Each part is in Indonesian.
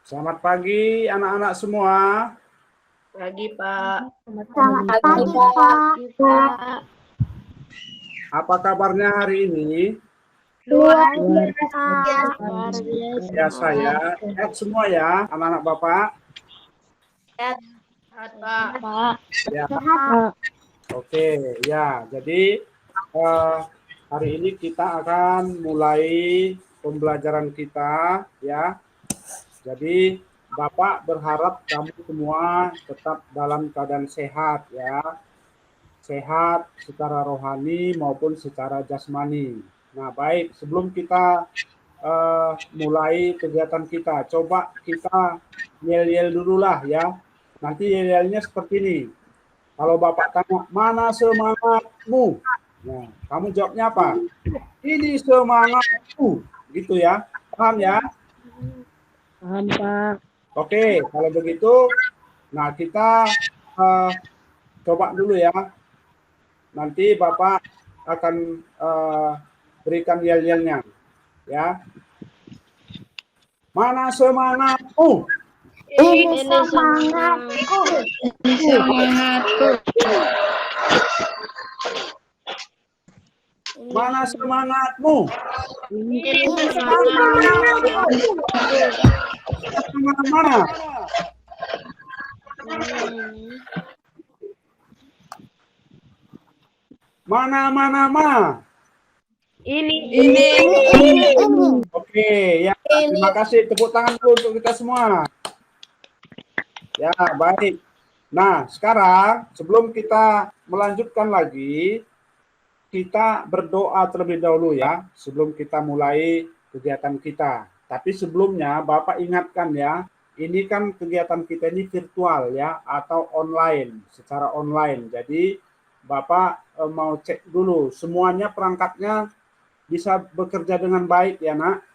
Selamat pagi anak-anak semua. Pagi, Pak. Selamat pagi, Pak. Apa kabarnya hari ini? Luar biasa. Biasa ya. Sehat semua ya, anak-anak Bapak. Sehat, Pak. Ya. Sehat. Oke, ya. Jadi hari ini kita akan mulai pembelajaran kita ya. Jadi Bapak berharap kamu semua tetap dalam keadaan sehat ya. Sehat secara rohani maupun secara jasmani. Nah, baik, sebelum kita mulai kegiatan kita, coba kita yel-yel dulu lah ya. Nanti yel-yelnya seperti ini. Kalau Bapak tanya, mana semangatmu? Nah, kamu jawabnya apa? Ini semangatku. Gitu ya. Paham ya? Paham, Pak. Oke, kalau begitu, nah kita coba dulu ya. Nanti Bapak akan berikan yel-yelnya. Ya. Mana semangatmu? Ini semangatku. Mana semangatmu? Ini semangatku. Kemana-mana. Mana. Ini. Oke, ya. Terima kasih. Tepuk tangan dulu untuk kita semua. Ya, baik. Nah, sekarang sebelum kita melanjutkan lagi, kita berdoa terlebih dahulu ya, sebelum kita mulai kegiatan kita. Tapi sebelumnya, Bapak ingatkan ya, ini kan kegiatan kita ini virtual ya, atau online, secara online. Jadi, Bapak mau cek dulu, semuanya perangkatnya bisa bekerja dengan baik ya nak.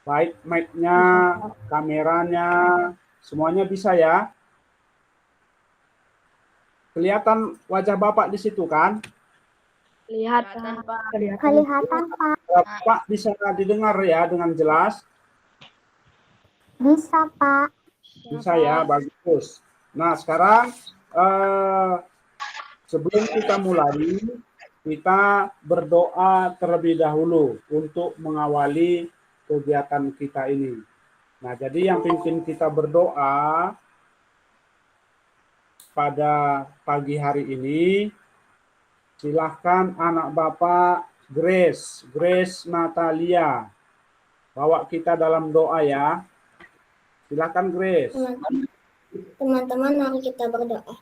Baik mic-nya, kameranya, semuanya bisa ya. Kelihatan wajah Bapak di situ kan? Kelihatan, Pak. Kelihatan, Pak. Bapak bisa didengar ya dengan jelas? Bisa, Pak. Bisa ya, bagus. Nah, sekarang sebelum kita mulai, kita berdoa terlebih dahulu untuk mengawali kegiatan kita ini. Nah, jadi yang pimpin kita berdoa pada pagi hari ini, silahkan anak Bapak Grace Natalia, bawa kita dalam doa ya. Silahkan Grace. Teman-teman, mari kita berdoa.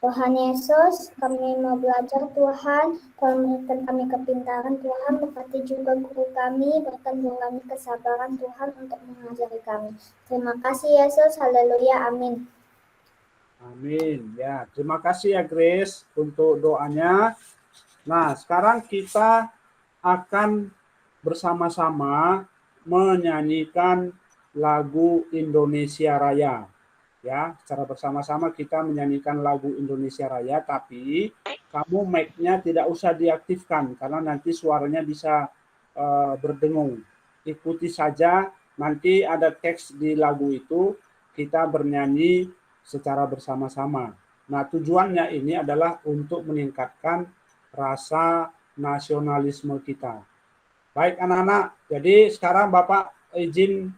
Tuhan Yesus, kami mau belajar Tuhan, berikan kami kepintaran Tuhan, berkati juga guru kami, berikan kami kesabaran Tuhan untuk mengajari kami. Terima kasih Yesus, haleluya, amin. Amin. Ya, terima kasih ya Grace untuk doanya. Nah, sekarang kita akan bersama-sama menyanyikan lagu Indonesia Raya. Ya, secara bersama-sama kita menyanyikan lagu Indonesia Raya, tapi kamu mic-nya tidak usah diaktifkan karena nanti suaranya bisa berdengung. Ikuti saja, nanti ada teks di lagu itu, kita bernyanyi secara bersama-sama. Nah, tujuannya ini adalah untuk meningkatkan rasa nasionalisme kita. Baik anak-anak, jadi sekarang Bapak izin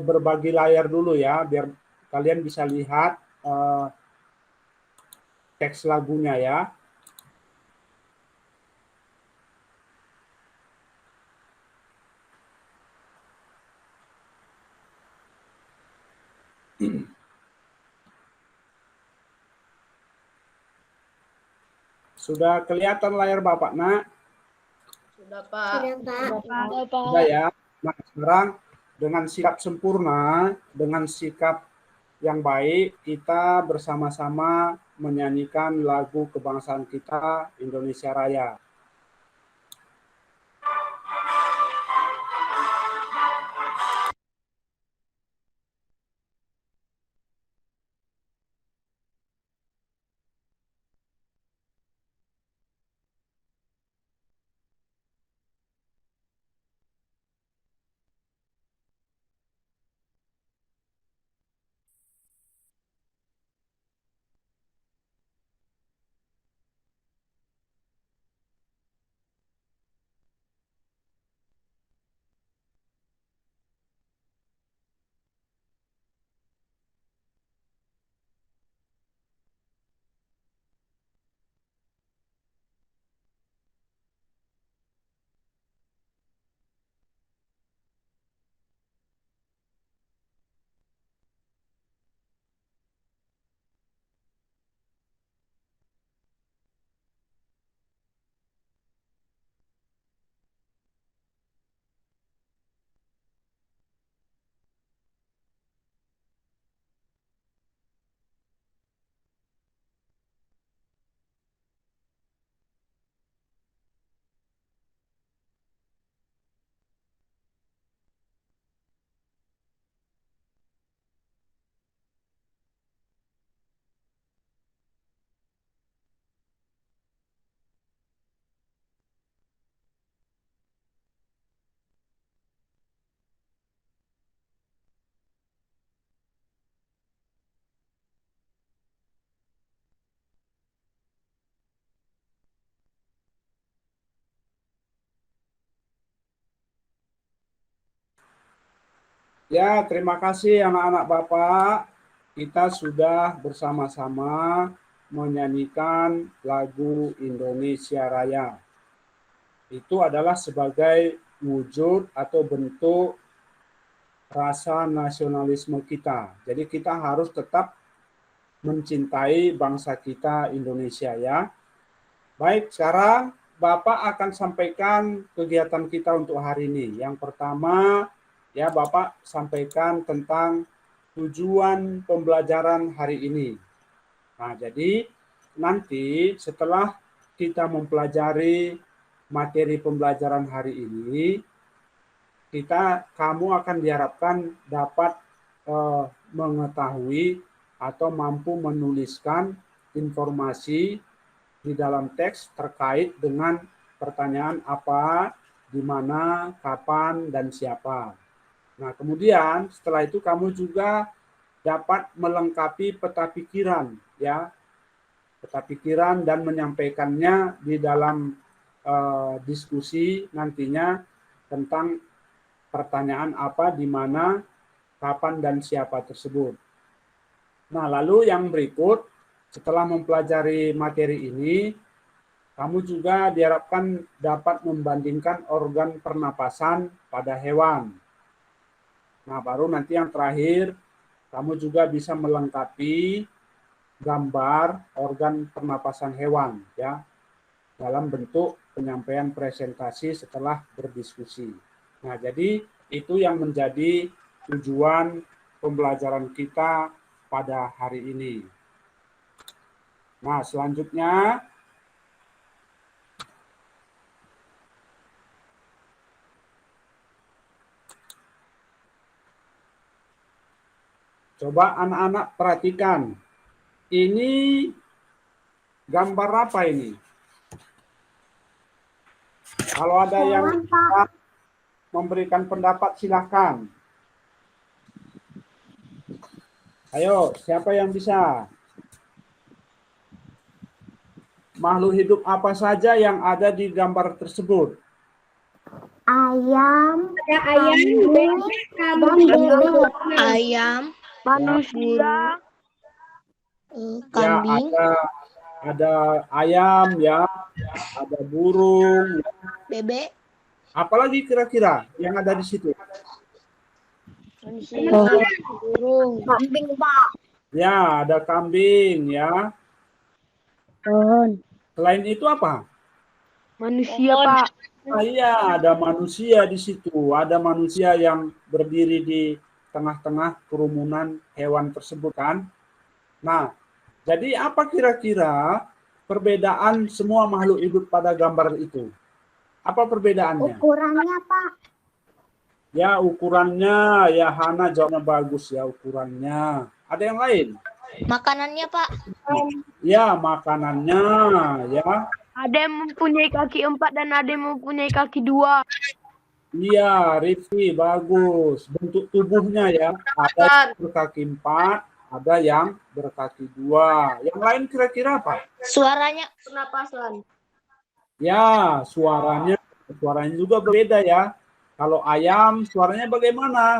berbagi layar dulu ya, biar kalian bisa lihat teks lagunya ya. Sudah kelihatan layar Bapak, nak? Sudah, Pak. Sudah ya. Nah, sekarang dengan sikap sempurna, dengan sikap yang baik, kita bersama-sama menyanyikan lagu kebangsaan kita, Indonesia Raya. Ya, terima kasih anak-anak Bapak. Kita sudah bersama-sama menyanyikan lagu Indonesia Raya. Itu adalah sebagai wujud atau bentuk rasa nasionalisme kita. Jadi kita harus tetap mencintai bangsa kita Indonesia ya. Baik, sekarang Bapak akan sampaikan kegiatan kita untuk hari ini. Yang pertama, ya Bapak sampaikan tentang tujuan pembelajaran hari ini. Nah, jadi nanti setelah kita mempelajari materi pembelajaran hari ini, kamu akan diharapkan dapat mengetahui atau mampu menuliskan informasi di dalam teks terkait dengan pertanyaan apa, di mana, kapan, dan siapa. Nah, kemudian setelah itu kamu juga dapat melengkapi peta pikiran, ya, peta pikiran dan menyampaikannya di dalam diskusi nantinya tentang pertanyaan apa, di mana, kapan, dan siapa tersebut. Nah, lalu yang berikut, setelah mempelajari materi ini, kamu juga diharapkan dapat membandingkan organ pernapasan pada hewan. Nah, baru nanti yang terakhir, kamu juga bisa melengkapi gambar organ pernapasan hewan, ya, dalam bentuk penyampaian presentasi setelah berdiskusi. Nah, jadi itu yang menjadi tujuan pembelajaran kita pada hari ini. Nah, selanjutnya coba anak-anak perhatikan. Ini gambar apa ini? Kalau ada yang bisa memberikan pendapat, silakan. Ayo, siapa yang bisa? Makhluk hidup apa saja yang ada di gambar tersebut? Ayam, Ayam, bebek, Ayam, manusia, kambing, Ya, ada ayam, ya, ada burung, bebek, apalagi kira-kira yang ada di situ? manusia, burung, kambing, Pak. Ya, ada kambing, ya. pohon, Selain itu apa? manusia, Pak. Ah, iya, ada manusia di situ. Ada manusia yang berdiri di tengah-tengah kerumunan hewan tersebut kan. Nah, jadi apa kira-kira perbedaan semua makhluk hidup pada gambar itu? Apa perbedaannya? ukurannya Pak, Ya, ukurannya, ya Hana jawabnya bagus ya, ukurannya. Ada yang lain? Makanannya, Pak. Ya, makanannya, ya. Ada yang mempunyai kaki 4 dan ada yang mempunyai kaki 2. Iya, Rifki, bagus. Bentuk tubuhnya ya, ada yang berkaki 4, ada yang berkaki 2. Yang lain kira-kira apa? Suaranya pernapasan. Ya, suaranya juga berbeda ya. Kalau ayam, suaranya bagaimana?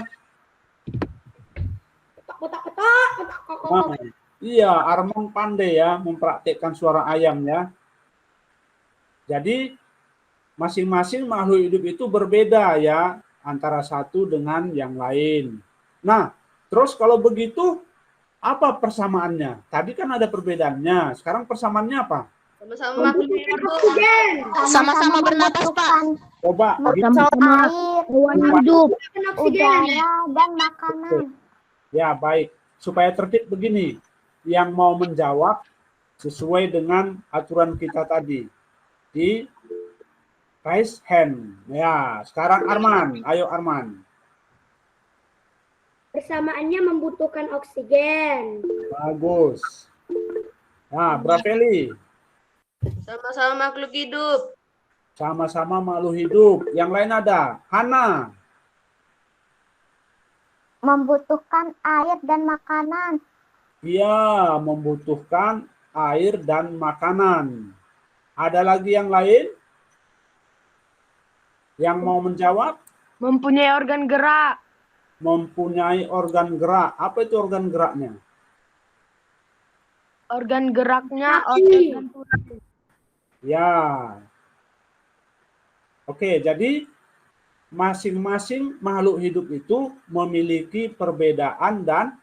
Nah, iya, Arman pandai ya mempraktikkan suara ayam ya. Jadi masing-masing makhluk hidup itu berbeda ya antara satu dengan yang lain. Nah, terus kalau begitu apa persamaannya? Tadi kan ada perbedaannya. Sekarang persamaannya apa? Sama-sama bernapas, Pak. Coba sama-sama hewan hidup, udara, dan makanan. ya, baik. Supaya tertib begini. Yang mau menjawab sesuai dengan aturan kita tadi. Di raise hand. Ya, sekarang Arman. Ayo Arman. Persamaannya membutuhkan oksigen. Bagus. Nah, Brafeli. Sama-sama makhluk hidup. Sama-sama makhluk hidup. Yang lain ada. Hana. membutuhkan air dan makanan, Dia membutuhkan air dan makanan. Ada lagi yang lain? Yang mau menjawab? Mempunyai organ gerak. mempunyai organ gerak. Apa itu organ geraknya? Organ geraknya Kaki. otot dan tulang. Ya. Oke, jadi masing-masing makhluk hidup itu memiliki perbedaan dan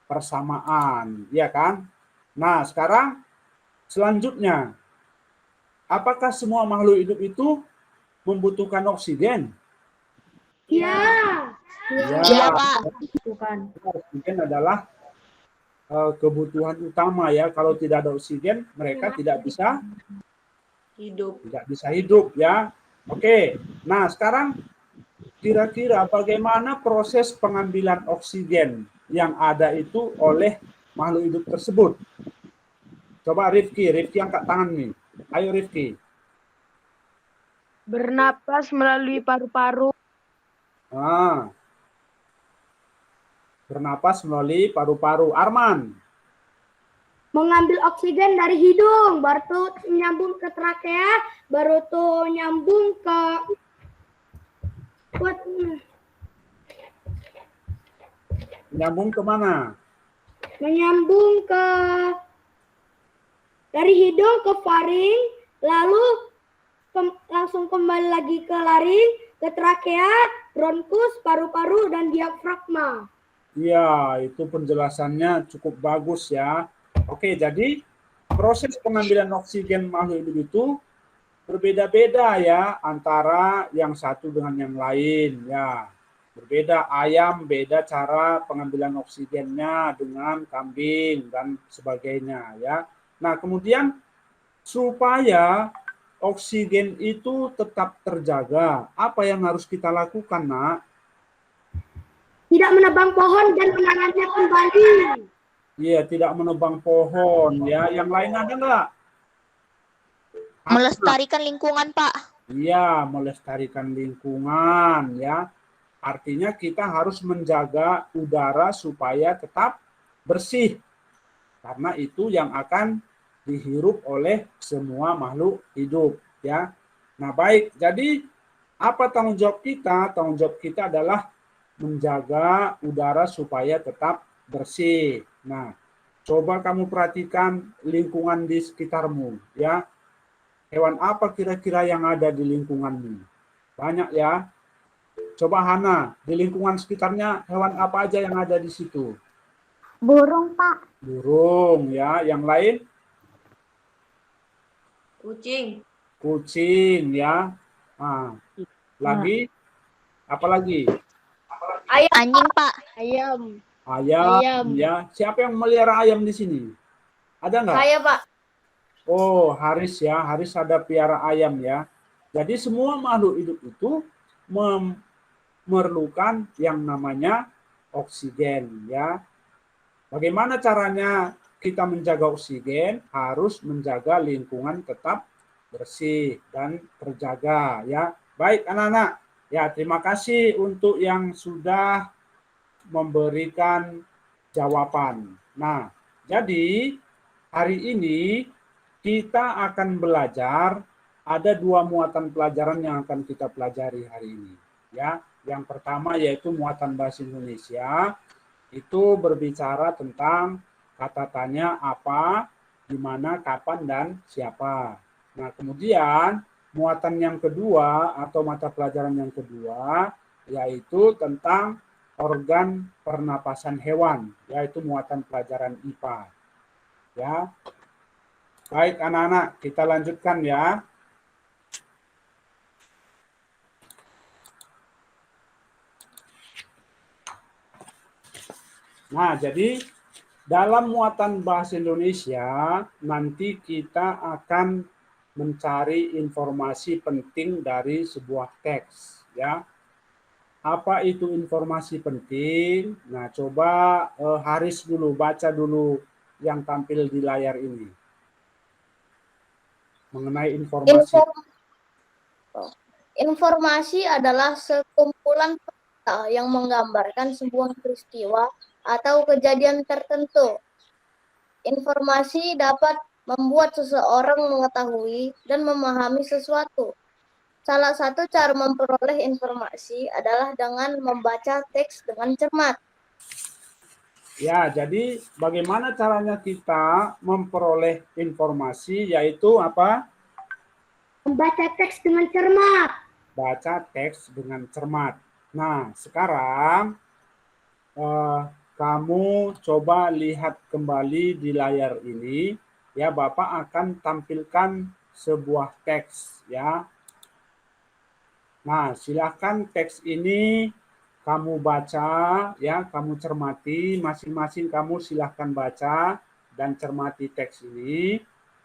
persamaan, ya kan? Nah, sekarang selanjutnya, apakah semua makhluk hidup itu membutuhkan oksigen? Iya. Ya, Pak. Bukan. oksigen adalah kebutuhan utama ya. Kalau tidak ada oksigen, mereka tidak bisa hidup ya. Oke. Nah, sekarang kira-kira bagaimana proses pengambilan oksigen yang ada itu oleh makhluk hidup tersebut? Coba Rifki angkat tangan nih. Ayo Rifki. Bernapas melalui paru-paru. Ah. Bernapas melalui paru-paru. Arman. Mengambil oksigen dari hidung, baru tuh nyambung ke trakea, baru tuh nyambung ke Nyambung ke mana? menyambung ke dari hidung ke faring, lalu langsung kembali lagi ke laring, ke trakea, bronkus, paru-paru, dan diafragma. Iya, itu penjelasannya cukup bagus ya. Oke, jadi proses pengambilan oksigen makhluk hidup itu berbeda-beda ya antara yang satu dengan yang lain ya. Berbeda, ayam beda cara pengambilan oksigennya dengan kambing dan sebagainya ya. Nah, kemudian supaya oksigen itu tetap terjaga, apa yang harus kita lakukan, Nak? Tidak menebang pohon dan menanamnya kembali. Iya, tidak menebang pohon ya. Yang lain ada nggak? Melestarikan lingkungan, Pak. Iya, melestarikan lingkungan ya. Artinya kita harus menjaga udara supaya tetap bersih. Karena itu yang akan dihirup oleh semua makhluk hidup ya. Nah, baik. Jadi apa tanggung jawab kita? Tanggung jawab kita adalah menjaga udara supaya tetap bersih. Nah, coba kamu perhatikan lingkungan di sekitarmu ya. Hewan apa kira-kira yang ada di lingkunganmu? Banyak ya. Coba Hana, di lingkungan sekitarnya hewan apa aja yang ada di situ? Burung, Pak. Burung ya. Yang lain? Kucing. Kucing ya. Nah, lagi? Apa lagi? Anjing, Pak. Ayam. Ayam ya. Siapa yang melihara ayam di sini? Ada nggak? Saya, Pak. Oh, Haris ya. Haris ada piara ayam ya. Jadi semua makhluk hidup itu memerlukan yang namanya oksigen ya. Bagaimana caranya kita menjaga oksigen? Harus menjaga lingkungan tetap bersih dan terjaga ya. Baik anak-anak. Ya, terima kasih untuk yang sudah memberikan jawaban. Nah, jadi hari ini kita akan belajar, ada dua muatan pelajaran yang akan kita pelajari hari ini. Ya, yang pertama yaitu muatan bahasa Indonesia, itu berbicara tentang kata tanya apa, di mana, kapan, dan siapa. Nah, kemudian muatan yang kedua atau mata pelajaran yang kedua yaitu tentang organ pernapasan hewan, yaitu muatan pelajaran IPA. Ya. Baik anak-anak, kita lanjutkan ya. Nah, jadi dalam muatan bahasa Indonesia nanti kita akan mencari informasi penting dari sebuah teks ya. Apa itu informasi penting? Nah, coba Haris dulu baca dulu yang tampil di layar ini. Mengenai informasi. Informasi adalah sekumpulan fakta yang menggambarkan sebuah peristiwa atau kejadian tertentu. Informasi dapat membuat seseorang mengetahui dan memahami sesuatu. Salah satu cara memperoleh informasi adalah dengan membaca teks dengan cermat. Ya, jadi bagaimana caranya kita memperoleh informasi, yaitu apa? Membaca teks dengan cermat. Baca teks dengan cermat. Nah, sekarang kamu coba lihat kembali di layar ini. Ya, Bapak akan tampilkan sebuah teks, ya. Nah, silakan teks ini kamu baca, ya, kamu cermati, masing-masing kamu silakan baca dan cermati teks ini.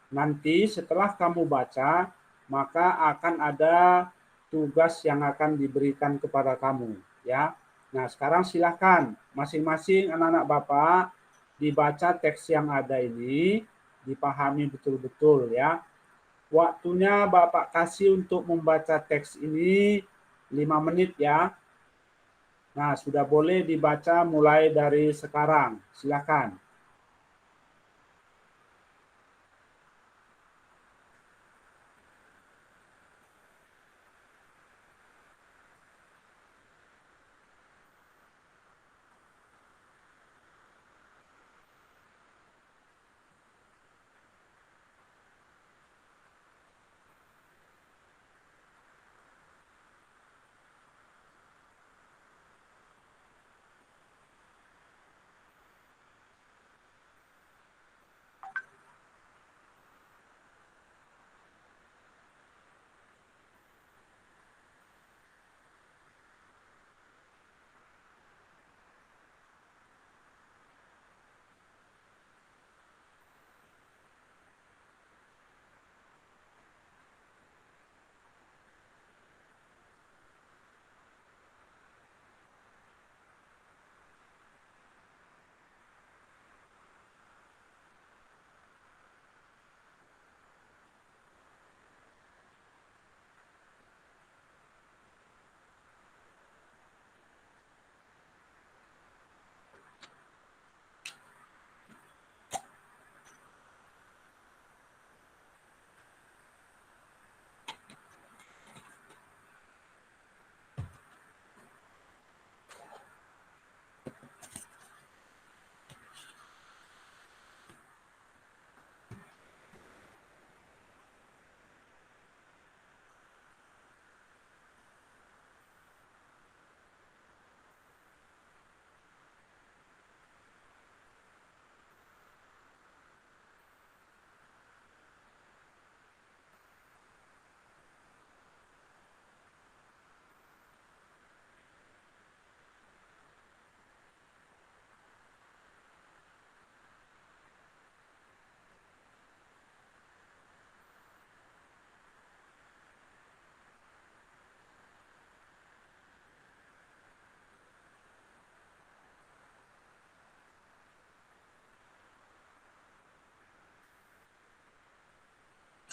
Nanti setelah kamu baca, maka akan ada tugas yang akan diberikan kepada kamu, ya. Nah, sekarang silakan masing-masing anak-anak Bapak dibaca teks yang ada ini, dipahami betul-betul, ya. Waktunya Bapak kasih untuk membaca teks ini 5 menit, ya. Nah, sudah boleh dibaca mulai dari sekarang. Silakan.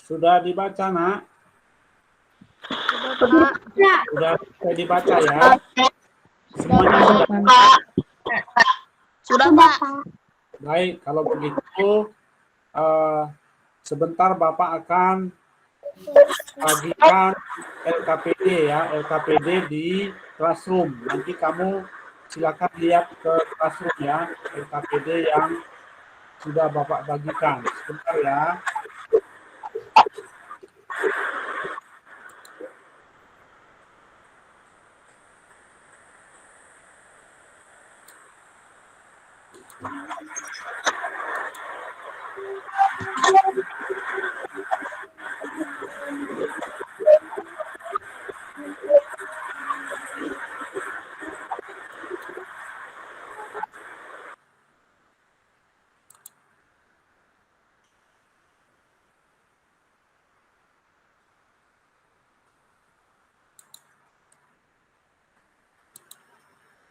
Sudah dibaca, Nak? Sudah bisa dibaca, ya? Semuanya sudah. Sudah, Pak. Baik, kalau begitu sebentar Bapak akan bagikan LKPD, ya, LKPD di Classroom. Nanti kamu silakan lihat ke Classroom, ya, LKPD yang sudah Bapak bagikan. Sebentar, ya.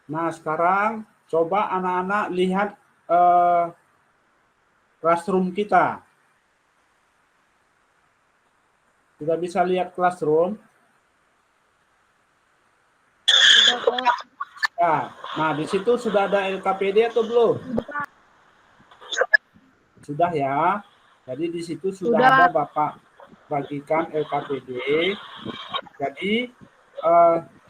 Nah, sekarang coba anak-anak lihat Classroom kita. Sudah bisa lihat Classroom? Ya. Nah, di situ sudah ada LKPD atau belum? Sudah, ya. Jadi di situ sudah ada Bapak bagikan LKPD. Jadi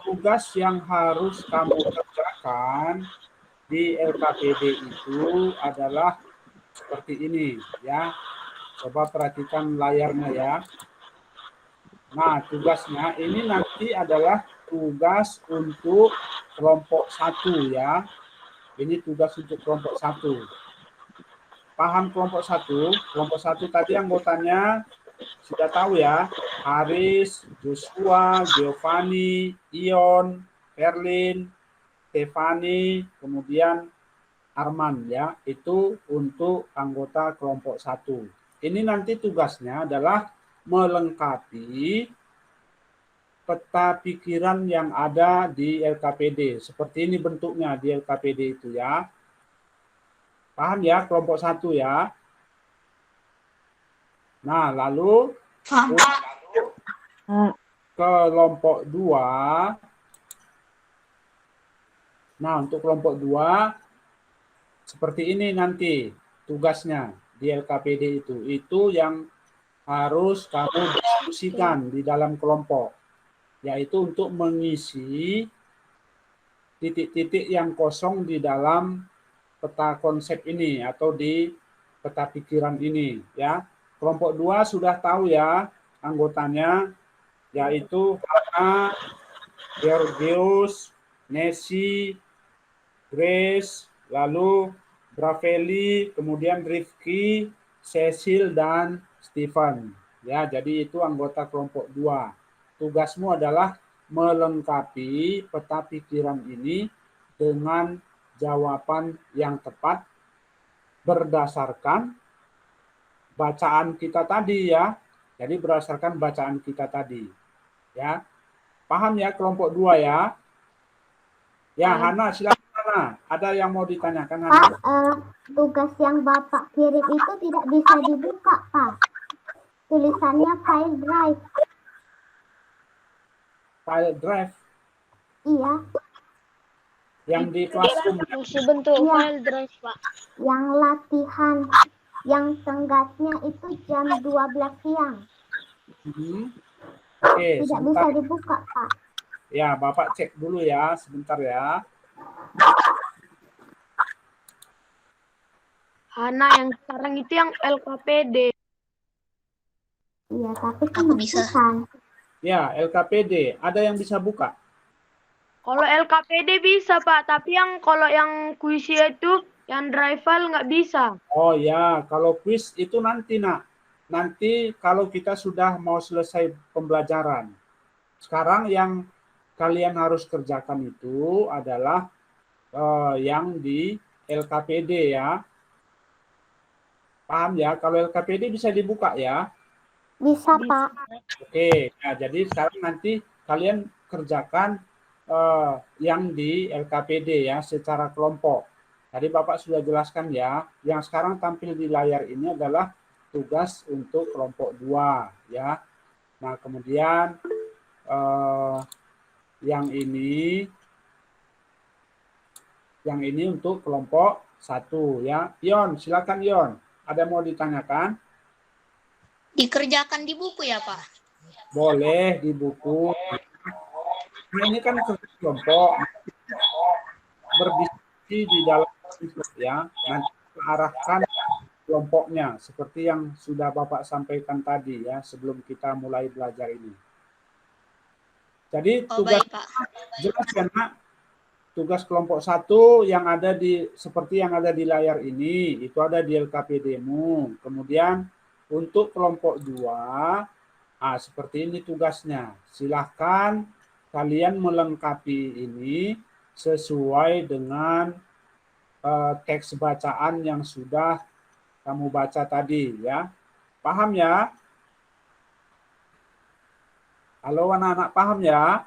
tugas yang harus kamu kerjakan di LKPD itu adalah seperti ini ya. Coba perhatikan layarnya ya. Nah, tugasnya ini nanti adalah tugas untuk kelompok 1 ya. Ini tugas untuk kelompok 1. Paham kelompok 1? Kelompok 1 tadi anggotanya sudah tahu ya. Haris, Joshua, Giovanni, Ion, Erlin, Stefani, kemudian Arman ya. Itu untuk anggota kelompok 1. Ini nanti tugasnya adalah melengkapi peta pikiran yang ada di LKPD. Seperti ini bentuknya di LKPD itu ya. Paham ya kelompok 1 ya. Nah, lalu kelompok 2. Nah, untuk kelompok 2 seperti ini nanti tugasnya di LKPD itu. Itu yang harus kamu diskusikan di dalam kelompok. Yaitu untuk mengisi titik-titik yang kosong di dalam peta konsep ini atau di peta pikiran ini ya. Kelompok 2 sudah tahu ya anggotanya, yaitu Hana, Georgius, Nessie, Grace, lalu Braveli, kemudian Rifki, Cecil, dan Stephen. Ya, jadi itu anggota kelompok 2. Tugasmu adalah melengkapi peta pikiran ini dengan jawaban yang tepat berdasarkan bacaan kita tadi ya. Jadi berdasarkan bacaan kita tadi. Ya. Paham ya kelompok 2 ya? Ya, Hana silakan Hana. Ada yang mau ditanyakan Hana? Pak, tugas yang Bapak kirim itu tidak bisa dibuka, Pak. Tulisannya file drive. File drive Iya, yang di classroom. Fungsi bentuk Iya. file drive, Pak. yang latihan. Yang tenggatnya itu jam 12 siang. Oke, Tidak sebentar. bisa dibuka, Pak. Ya, Bapak cek dulu ya, sebentar ya. Hana yang sekarang itu yang LKPD. Iya, tapi kan Aku bisa. bukan. Ya, LKPD. Ada yang bisa buka? Kalau LKPD bisa, Pak. Tapi yang kalau yang kuisnya itu yang drive file nggak bisa. Oh ya, kalau kuis itu nanti nak. Nanti kalau kita sudah mau selesai pembelajaran. Sekarang yang kalian harus kerjakan itu adalah yang di LKPD ya. Paham ya? Kalau LKPD bisa dibuka ya. Bisa, Pak. Oke, nah jadi sekarang nanti kalian kerjakan yang di LKPD ya secara kelompok. Tadi Bapak sudah jelaskan ya. Yang sekarang tampil di layar ini adalah tugas untuk kelompok 2 ya. Nah, kemudian yang ini untuk kelompok 1 ya. Ion, silakan Ion. Ada yang mau ditanyakan? Dikerjakan di buku ya, Pak? Boleh di buku. Nah, ini kan kelompok berdiskusi di dalam ya. Nanti arahkan kelompoknya seperti yang sudah Bapak sampaikan tadi ya sebelum kita mulai belajar ini. Jadi Oh, tugas baik, Pak. jelas ya Nak, tugas kelompok 1 yang ada di seperti yang ada di layar ini itu ada di LKPD-mu. Kemudian untuk kelompok 2 seperti ini tugasnya. Silahkan kalian melengkapi ini sesuai dengan teks bacaan yang sudah kamu baca tadi ya. Paham ya? Halo anak-anak, paham ya?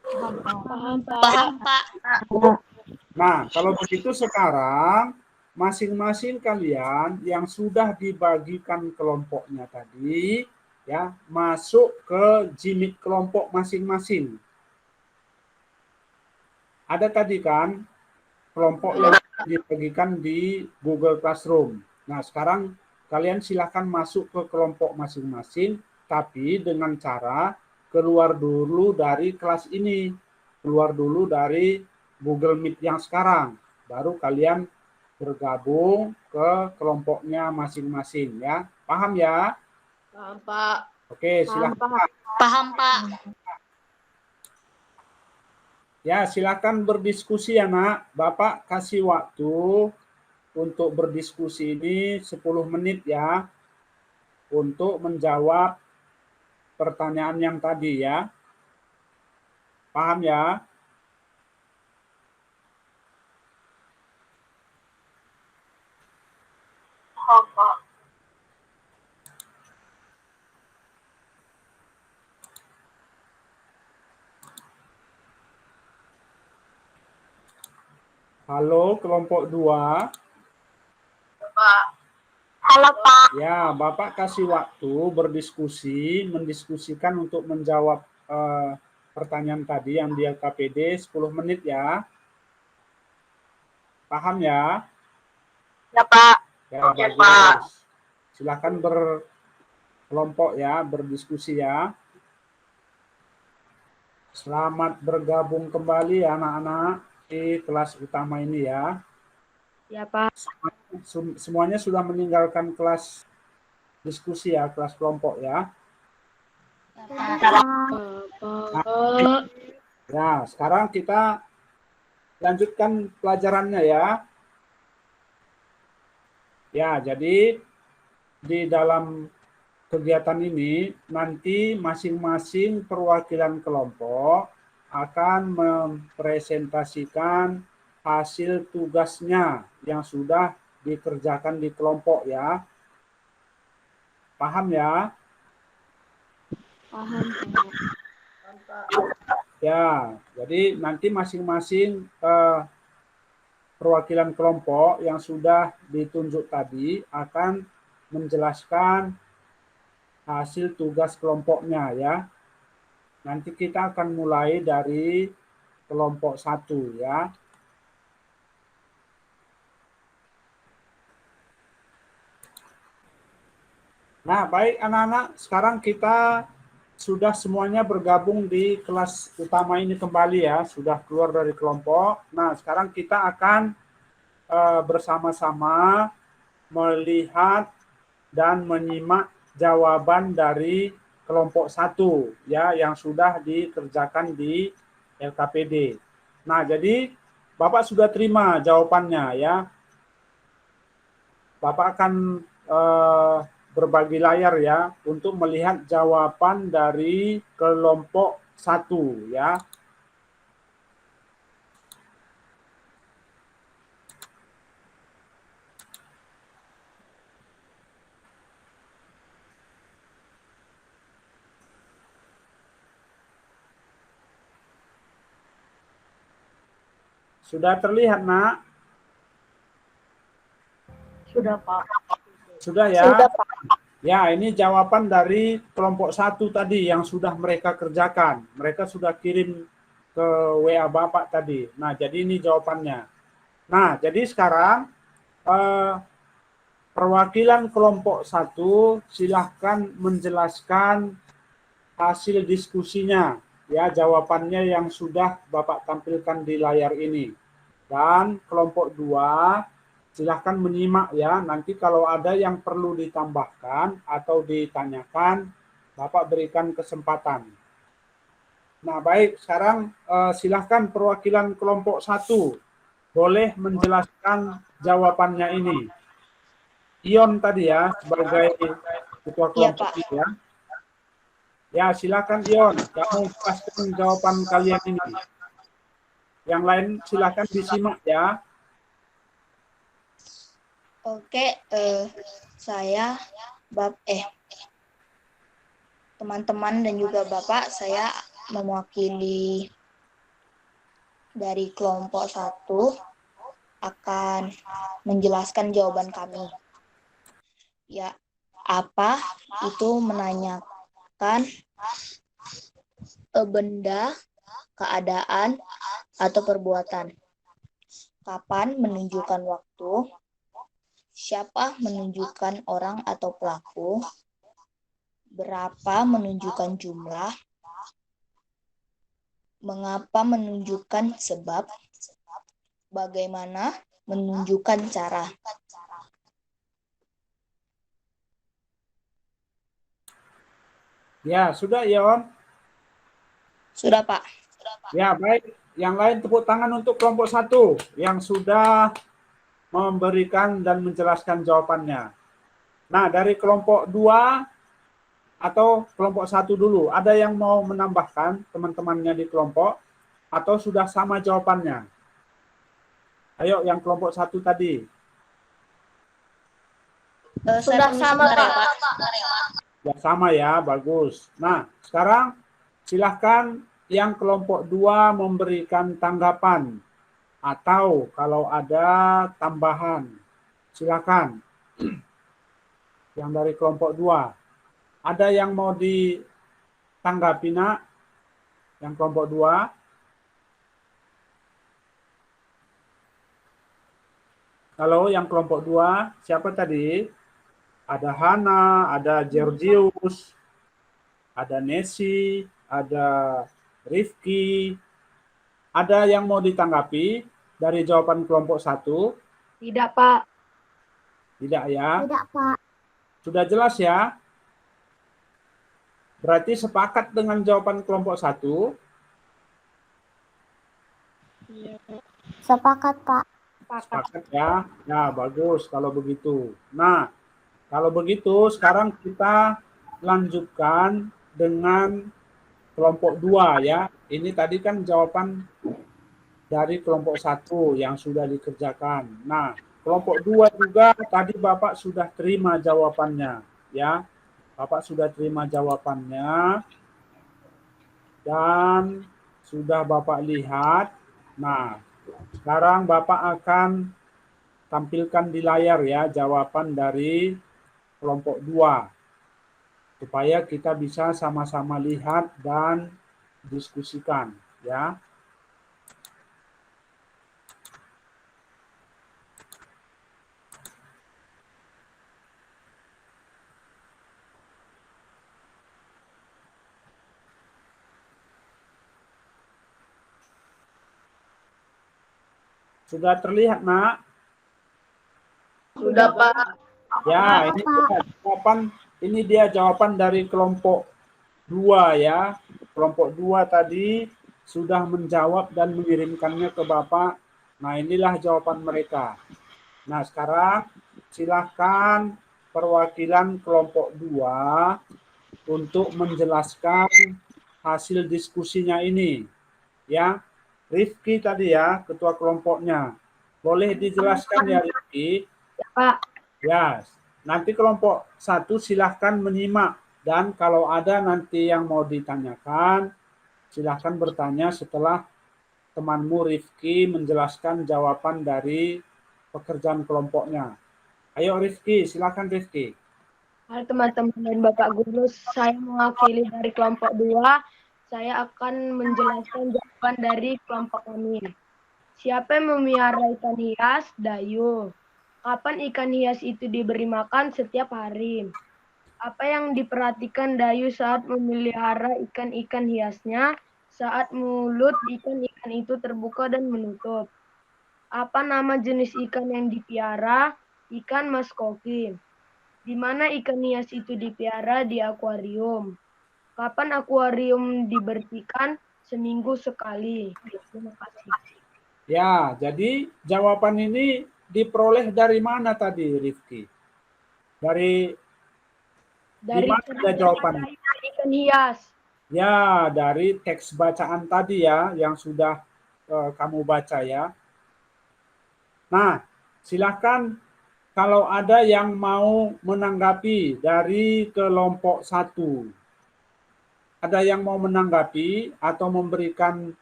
Paham, Pak. Paham, Pak. Nah, kalau begitu sekarang masing-masing kalian yang sudah dibagikan kelompoknya tadi ya masuk ke jimit kelompok masing-masing. Ada tadi kan kelompok yang dibagikan di Google Classroom. Nah, sekarang kalian silakan masuk ke kelompok masing-masing tapi dengan cara keluar dulu dari kelas ini, keluar dulu dari Google Meet yang sekarang, baru kalian bergabung ke kelompoknya masing-masing ya. Paham ya? Paham, Pak. Oke, silakan. Paham, Pak. Ya, silakan berdiskusi ya, Nak. Bapak kasih waktu untuk berdiskusi ini 10 menit ya, untuk menjawab pertanyaan yang tadi ya. Paham ya? Halo, kelompok 2. Halo Pak. Ya, Bapak kasih waktu berdiskusi, mendiskusikan untuk menjawab pertanyaan tadi yang di LKPD 10 menit ya. Paham ya? Ya Pak. Ya, bagus. Silakan berkelompok ya, berdiskusi ya. Selamat bergabung kembali ya anak-anak di kelas utama ini ya. Ya, Pak. Semuanya sudah meninggalkan kelas diskusi ya, kelas kelompok ya. Ya, sekarang kita lanjutkan pelajarannya ya. Ya, jadi di dalam kegiatan ini nanti masing-masing perwakilan kelompok akan mempresentasikan hasil tugasnya yang sudah dikerjakan di kelompok ya. Paham ya? Paham. Ya, jadi nanti masing-masing perwakilan kelompok yang sudah ditunjuk tadi akan menjelaskan hasil tugas kelompoknya ya. Nanti kita akan mulai dari kelompok 1 ya. Nah, baik anak-anak, sekarang kita sudah semuanya bergabung di kelas utama ini kembali ya, sudah keluar dari kelompok. Nah, sekarang kita akan bersama-sama melihat dan menyimak jawaban dari kelompok 1 ya yang sudah dikerjakan di LKPD. Nah, jadi Bapak sudah terima jawabannya ya. Bapak akan berbagi layar ya untuk melihat jawaban dari kelompok 1 ya. Sudah terlihat, Nak? Sudah, Pak. Sudah ya? Sudah Pak. Ya, ini jawaban dari kelompok 1 tadi yang sudah mereka kerjakan. Mereka sudah kirim ke WA Bapak tadi. Nah, jadi ini jawabannya. Nah, jadi sekarang perwakilan kelompok 1 silahkan menjelaskan hasil diskusinya. Ya, jawabannya yang sudah Bapak tampilkan di layar ini. Dan kelompok 2 silahkan menyimak ya. Nanti kalau ada yang perlu ditambahkan atau ditanyakan, Bapak berikan kesempatan. Nah, baik. Sekarang silahkan perwakilan kelompok 1 boleh menjelaskan jawabannya ini. Ion tadi ya, sebagai ketua kelompok ini ya. Ya, silakan Ion. Kamu pastikan jawaban kalian ini. Yang lain silakan disimak ya. Oke, saya teman-teman dan juga Bapak, saya mewakili dari kelompok 1 akan menjelaskan jawaban kami. Ya, apa itu menanyakan benda, keadaan, atau perbuatan. Kapan menunjukkan waktu, siapa menunjukkan orang atau pelaku, berapa menunjukkan jumlah, Mengapa menunjukkan sebab? Bagaimana menunjukkan cara? Ya, sudah ya Om. Sudah, Pak. Ya, baik. Yang lain tepuk tangan untuk kelompok 1 yang sudah memberikan dan menjelaskan jawabannya. Nah, dari kelompok 2 atau kelompok 1 dulu, ada yang mau menambahkan teman-temannya di kelompok atau sudah sama jawabannya? Ayo, yang kelompok 1 tadi. Sudah sama, Pak. Ya, sama ya, bagus. Nah, sekarang silahkan yang kelompok 2 memberikan tanggapan atau kalau ada tambahan, silakan. Yang dari kelompok 2. Ada yang mau ditanggapi, Nak? Yang kelompok 2? Halo, yang kelompok 2, siapa tadi? Ada Hana, ada Georgius, ada Nesi, ada Rifki. Ada yang mau ditanggapi dari jawaban kelompok 1? Tidak, Pak. Tidak ya? Tidak, Pak. Sudah jelas ya? Berarti sepakat dengan jawaban kelompok 1? Sepakat, Pak. Sepakat ya? Ya, bagus kalau begitu. Nah, kalau begitu sekarang kita lanjutkan dengan kelompok 2 ya. Ini tadi kan jawaban dari kelompok 1 yang sudah dikerjakan. Nah, kelompok 2 juga tadi Bapak sudah terima jawabannya ya. Bapak sudah terima jawabannya dan sudah Bapak lihat. Nah, sekarang Bapak akan tampilkan di layar ya jawaban dari kelompok 2 supaya kita bisa sama-sama lihat dan diskusikan ya. Sudah terlihat, Nak? Sudah, Pak. Ya, ini dia jawaban dari kelompok 2 ya. Kelompok 2 tadi sudah menjawab dan mengirimkannya ke Bapak. Nah, inilah jawaban mereka. Nah, sekarang silakan perwakilan kelompok 2 untuk menjelaskan hasil diskusinya ini. Ya, Rifki tadi ya, ketua kelompoknya. Boleh dijelaskan ya, Rifki? Ya, Pak. Ya, nanti kelompok 1 silahkan menyimak. Dan kalau ada nanti yang mau ditanyakan, silahkan bertanya setelah temanmu Rifki menjelaskan jawaban dari pekerjaan kelompoknya. Ayo Rifki, silahkan Rifki. Halo teman-teman dan Bapak Guru, saya mewakili dari kelompok 2. Saya akan menjelaskan jawaban dari kelompok kami. Siapa yang memelihara ikan hias? Dayu. Kapan ikan hias itu diberi makan? Setiap hari. Apa yang diperhatikan Dayu saat memelihara ikan-ikan hiasnya? Saat mulut ikan-ikan itu terbuka dan menutup. Apa nama jenis ikan yang dipiara? Ikan mas koki. Di mana ikan hias itu dipiara? Di akuarium. Kapan akuarium dibersihkan? Seminggu sekali. Terima kasih. Ya, jadi jawaban ini diperoleh dari mana tadi, Rifki? Dari mana ada jawaban? Ikan hias. Ya, dari teks bacaan tadi ya, yang sudah kamu baca ya. Nah, silakan kalau ada yang mau menanggapi dari kelompok 1. Ada yang mau menanggapi atau memberikan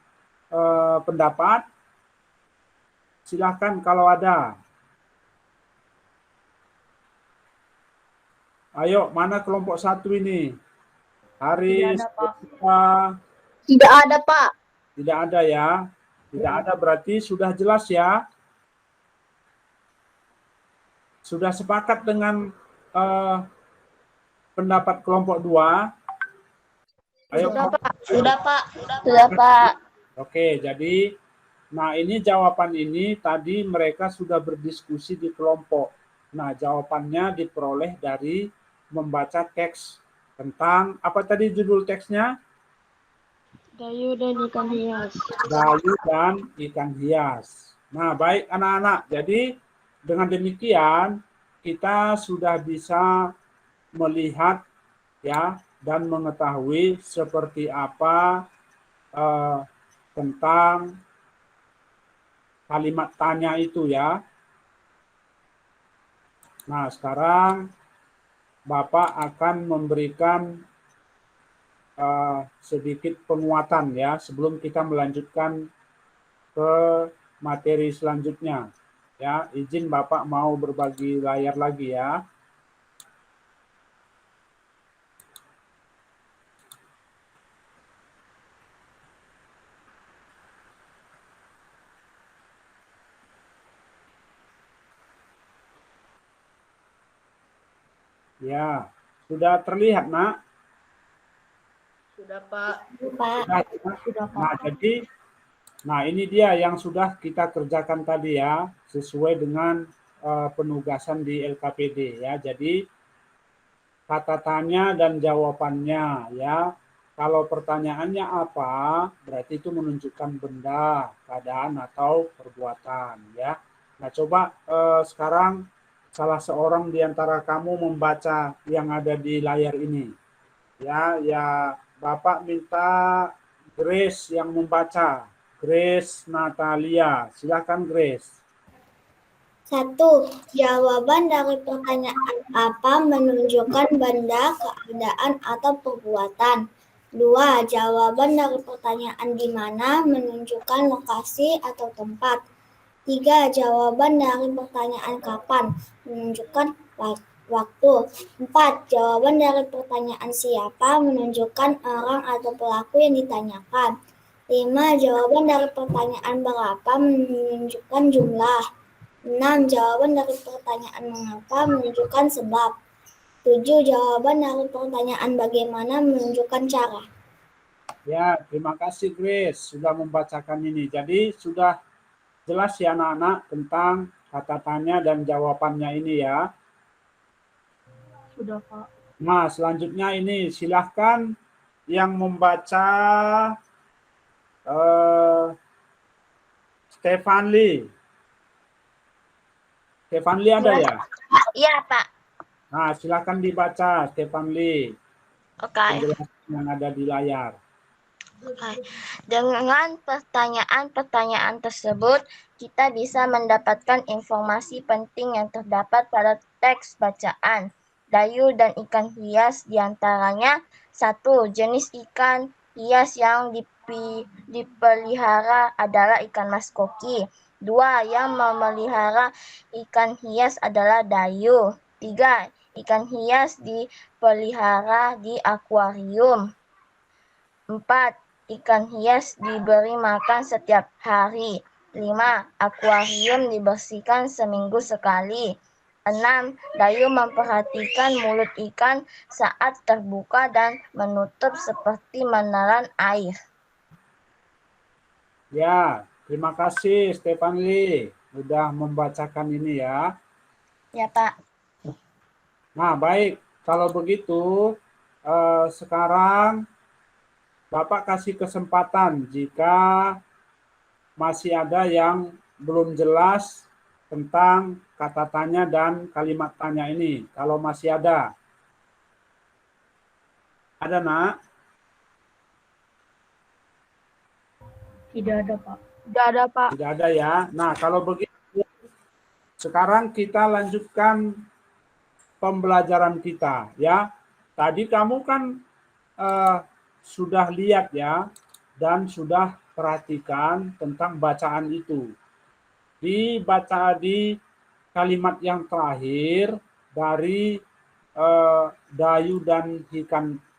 pendapat? Silakan kalau ada. Ayo, mana kelompok 1 ini? Haris, Tidak ada, Pak. tidak ada ya. Tidak ada berarti sudah jelas ya. Sudah sepakat dengan pendapat kelompok 2? Ayo, Sudah, Pak. Sudah, Pak. Oke, jadi nah ini jawaban ini tadi mereka sudah berdiskusi di kelompok. Nah, jawabannya diperoleh dari membaca teks tentang apa tadi judul teksnya? Dayu dan ikan hias. Dayu dan ikan hias. Nah, baik anak-anak. Jadi dengan demikian kita sudah bisa melihat ya dan mengetahui seperti apa tentang kalimat tanya itu ya. Nah, sekarang Bapak akan memberikan sedikit penguatan ya sebelum kita melanjutkan ke materi selanjutnya. Ya, izin Bapak mau berbagi layar lagi ya. Ya, sudah terlihat, Nak? Sudah, Pak. Sudah, Nah, jadi nah ini dia yang sudah kita kerjakan tadi ya, sesuai dengan penugasan di LKPD ya. Jadi kata tanya dan jawabannya ya. Kalau pertanyaannya apa, berarti itu menunjukkan benda, keadaan atau perbuatan ya. Nah, coba sekarang salah seorang di antara kamu membaca yang ada di layar ini. Ya, Bapak minta Grace yang membaca. Grace Natalia. Silakan Grace. 1. Jawaban dari pertanyaan apa menunjukkan benda, keadaan, atau perbuatan. 2. Jawaban dari pertanyaan di mana menunjukkan lokasi atau tempat. 3. Jawaban dari pertanyaan kapan menunjukkan waktu. 4. Jawaban dari pertanyaan siapa menunjukkan orang atau pelaku yang ditanyakan. 5. Jawaban dari pertanyaan berapa menunjukkan jumlah. 6. Jawaban dari pertanyaan mengapa menunjukkan sebab. 7. Jawaban dari pertanyaan bagaimana menunjukkan cara. Ya, terima kasih Grace sudah membacakan ini. Jadi sudah jelas ya anak-anak tentang kata tanya dan jawabannya ini ya. Sudah, Pak. Nah, selanjutnya ini silahkan yang membaca Stefan Lee. Stefan Lee ada ya? Iya, Pak. Nah, silakan dibaca Stefan Lee. Oke. Penjelasan yang ada di layar. Oke. Dengan pertanyaan-pertanyaan tersebut, kita bisa mendapatkan informasi penting yang terdapat pada teks bacaan. Dayu dan ikan hias diantaranya 1. Jenis ikan hias yang dipelihara adalah ikan mas koki. 2. Yang memelihara ikan hias adalah dayu. 3. Ikan hias dipelihara di akuarium. 4. Ikan hias diberi makan setiap hari. 5. Akuarium dibersihkan seminggu sekali. 6. Dayu memperhatikan mulut ikan saat terbuka dan menutup seperti menelan air. Ya, terima kasih Stefan Lee sudah membacakan ini ya. Ya, Pak. Nah, baik. Kalau begitu, sekarang Bapak kasih kesempatan jika masih ada yang belum jelas tentang kata tanya dan kalimat tanya ini. Kalau masih ada. Ada, Nak? Tidak ada, Pak. Tidak ada, Pak. Tidak ada ya. Nah, kalau begitu, sekarang kita lanjutkan pembelajaran kita ya. Tadi kamu kan sudah lihat ya dan sudah perhatikan tentang bacaan itu. Dibaca di kalimat yang terakhir dari dayu dan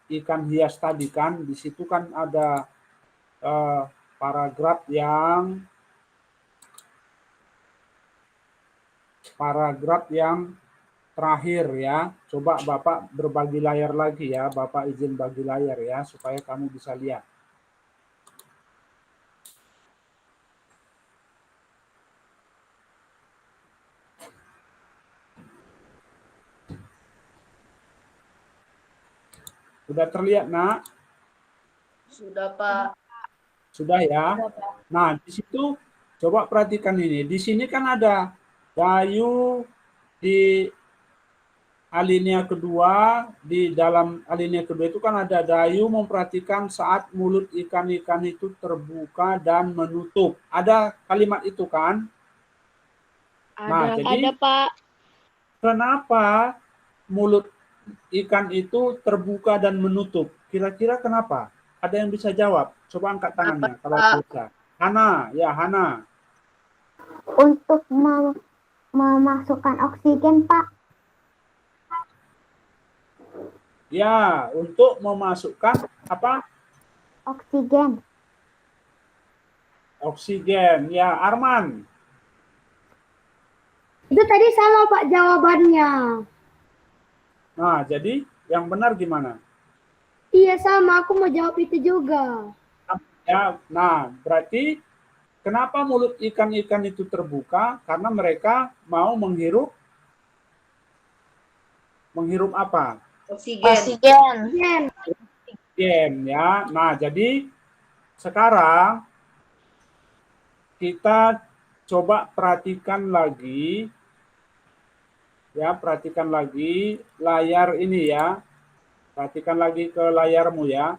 ikan hias tadi kan, di situ kan ada paragraf yang terakhir ya. Coba Bapak berbagi layar lagi ya. Bapak izin bagi layar ya supaya kamu bisa lihat. Sudah terlihat, Nak? Sudah, Pak. Sudah ya. Nah, di situ coba perhatikan ini. Di sini kan ada Dayu di alinea kedua, di dalam alinea kedua itu kan ada Dayu memperhatikan saat mulut ikan-ikan itu terbuka dan menutup. Ada kalimat itu kan? Nah, jadi Pak. kenapa mulut ikan itu terbuka dan menutup? Kira-kira kenapa? Ada yang bisa jawab? Coba angkat tangannya kalau bisa. Hana, ya Hana. Untuk memasukkan oksigen, Pak. Ya, untuk memasukkan apa? Oksigen. Oksigen. Ya, Arman. Itu tadi sama Pak jawabannya. Nah, jadi yang benar gimana? Iya sama, aku mau jawab itu juga. Ya, nah, berarti kenapa mulut ikan-ikan itu terbuka? Karena mereka mau menghirup apa? Oksigen. Oksigen, ya. Nah, jadi sekarang kita coba perhatikan lagi, ya, perhatikan lagi layar ini ya. Perhatikan lagi ke layarmu ya.